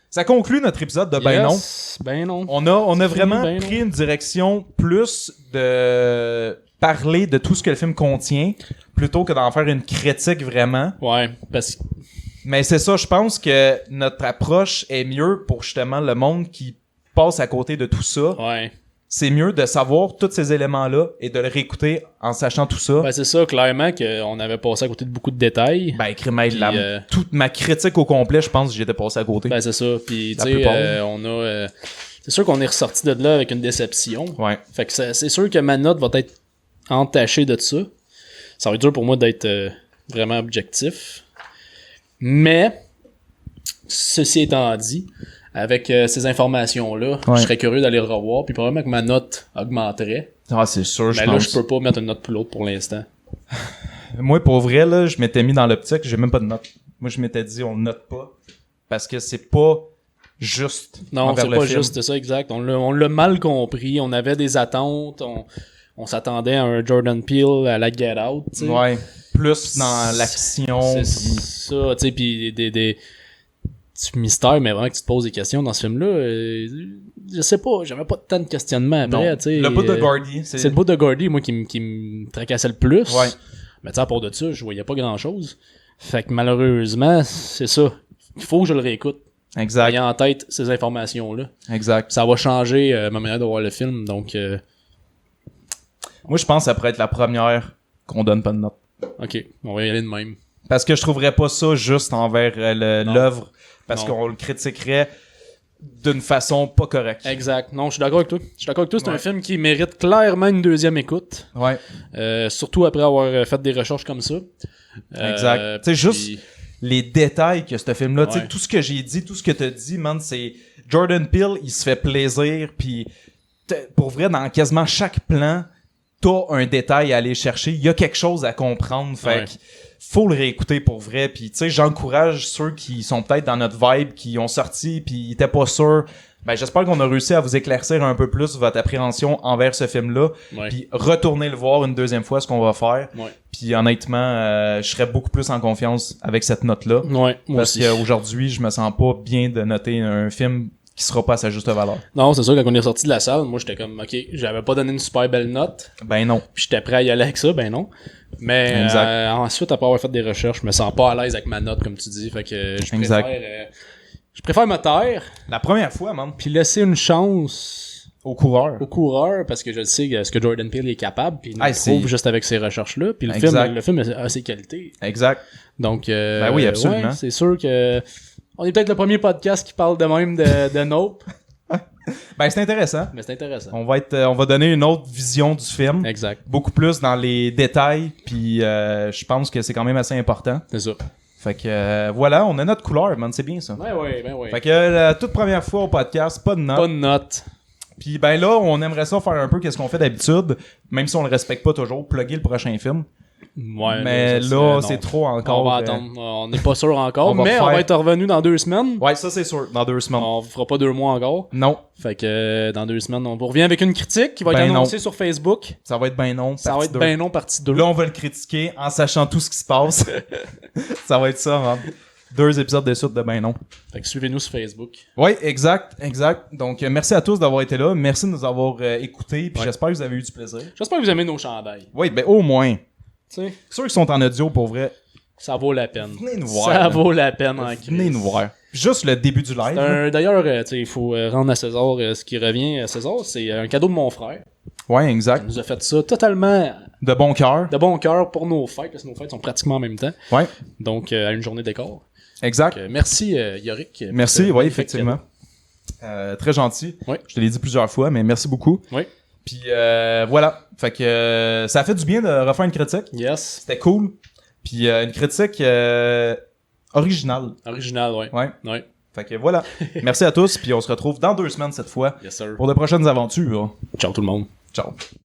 Ça conclut notre épisode de Ben non. Ben non. On a vraiment Ben pris une direction plus de parler de tout ce que le film contient, plutôt que d'en faire une critique vraiment. Ouais, parce que... Mais c'est ça, je pense que notre approche est mieux pour justement le monde qui passe à côté de tout ça. Ouais. C'est mieux de savoir tous ces éléments-là et de le réécouter en sachant tout ça. Ben c'est ça, clairement qu'on avait passé à côté de beaucoup de détails. Ben, crème, Puis, toute ma critique au complet, je pense que j'étais passé à côté. Ben c'est ça, puis La tu plupart. sais, on a... c'est sûr qu'on est ressorti de là avec une déception. Ouais. Fait que c'est sûr que ma note va être entachée de ça. Ça va être dur pour moi d'être vraiment objectif. Mais, ceci étant dit, avec ces informations-là, Ouais. je serais curieux d'aller le revoir, puis probablement que ma note augmenterait. Ah, c'est sûr, je Mais pense. là, je peux pas mettre une note plus haute pour l'instant. Moi, pour vrai, là, je m'étais mis dans l'optique, j'ai même pas de note. Moi, je m'étais dit, on le note pas. Parce que c'est pas juste. Non, envers c'est le pas film. juste ça, exact. On l'a mal compris, on avait des attentes, on s'attendait à un Jordan Peele à la Get Out, tu sais. Ouais. Plus dans l'action. C'est pis- ça, tu sais, pis des du mystère, mais vraiment que tu te poses des questions dans ce film-là, je sais pas, j'avais pas tant de questionnements après, Non. tu sais. Le bout de Gordy, C'est le bout de Gordy, moi, qui me tracassait le plus. Ouais. Mais tu sais, à part de ça, je voyais pas grand-chose. Fait que malheureusement, c'est ça. Il faut que je le réécoute. Exact. Ayant en tête ces informations-là. Exact. Ça va changer ma manière de voir le film, donc Moi, je pense que ça pourrait être la première qu'on donne pas de note. ok, on va y aller de même. Parce que je trouverais pas ça juste envers Non. l'œuvre. Parce Non. qu'on le critiquerait d'une façon pas correcte. Exact. Non, je suis d'accord avec toi. Je suis d'accord avec toi, c'est Ouais. un film qui mérite clairement une deuxième écoute. Ouais. Surtout après avoir fait des recherches comme ça. Exact. Tu sais, juste puis- les détails que ce film-là, tu sais, Ouais. tout ce que j'ai dit, tout ce que t'as dit, man, c'est Jordan Peele, il se fait plaisir, puis pour vrai, dans quasiment chaque plan, t'as un détail à aller chercher, il y a quelque chose à comprendre, fait Ouais. que faut le réécouter pour vrai, puis tu sais, j'encourage ceux qui sont peut-être dans notre vibe, qui ont sorti, puis ils étaient pas sûrs. Ben, j'espère qu'on a réussi à vous éclaircir un peu plus votre appréhension envers ce film-là, Ouais. puis retournez le voir une deuxième fois, ce qu'on va faire. Ouais. Puis honnêtement, je serais beaucoup plus en confiance avec cette note-là. Ouais, moi Parce aussi. qu'aujourd'hui, je me sens pas bien de noter un film qui sera pas à sa juste valeur. Non, c'est sûr, quand on est sorti de la salle, moi j'étais comme, ok, j'avais pas donné une super belle note, Ben non. puis j'étais prêt à y aller avec ça, ben non. Mais Exact. ensuite, après avoir fait des recherches, je me sens pas à l'aise avec ma note, comme tu dis, fait que Exact. je préfère me taire, La première fois, man, puis laisser une chance au coureur. au coureur, parce que je sais ce que Jordan Peele est capable, puis il nous Ah, le prouve juste avec ces recherches-là, puis Exact. le film a ses qualités. Exact. Donc, Ben oui, absolument. ouais, c'est sûr que on est peut-être le premier podcast qui parle de même de Nope, Ben c'est intéressant. mais c'est intéressant. On va donner une autre vision du film. Exact, Beaucoup plus dans les détails, puis je pense que c'est quand même assez important. c'est ça. Fait que voilà, on a notre couleur, man, c'est bien ça. Ben ouais. Fait que la toute première fois au podcast, pas de note. Pas de note. Puis ben là, on aimerait ça faire un peu qu'est-ce qu'on fait d'habitude, même si on le respecte pas toujours, plugger le prochain film. Ouais, Mais ça, là, non. c'est trop encore. On va attendre. On n'est pas sûr encore, on va mais on faire- va être revenu dans 2 semaines. Ouais, ça c'est sûr, dans 2 semaines. On fera pas 2 mois encore. Non, Fait que dans 2 semaines, on revient avec une critique qui va être Ben non. annoncée sur Facebook. ça va être ben non. Ça va partie être deux. ben non, partie 2. Là, on va le critiquer en sachant tout ce qui se passe. Ça va être ça, man. 2 épisodes de suite de ben non. Fait que suivez-nous sur Facebook. Oui, exact. Donc, merci à tous d'avoir été là. Merci de nous avoir écoutés. Puis Ouais. j'espère que vous avez eu du plaisir. J'espère que vous aimez nos chandails. Oui, ben au moins. Tu sais, Ceux qui sont en audio, pour vrai, ça vaut la peine. venez nous voir. Ça là. vaut la peine en Venez crise. nous voir. Juste le début du live. là. D'ailleurs, tu sais, il faut rendre à César ce qui revient à César. C'est un cadeau de mon frère. Ouais, Il exact. nous a fait ça totalement De bon cœur. de bon cœur pour nos fêtes, parce que nos fêtes sont pratiquement en même temps. Ouais, Donc, à une journée d'écart. exact. Merci, Yorick. pour Merci, ce oui, magnifique effectivement. Très gentil. Ouais. Je te l'ai dit plusieurs fois, mais merci beaucoup. Oui. Puis voilà. Fait que ça a fait du bien de refaire une critique. cadeau. Yes. C'était cool. Puis une critique originale. Original, ouais. Ouais. Ouais. Fait que voilà. Merci à tous. Puis on se retrouve dans 2 semaines cette fois Yes, sir. pour de prochaines aventures. Ciao tout le monde. Ciao.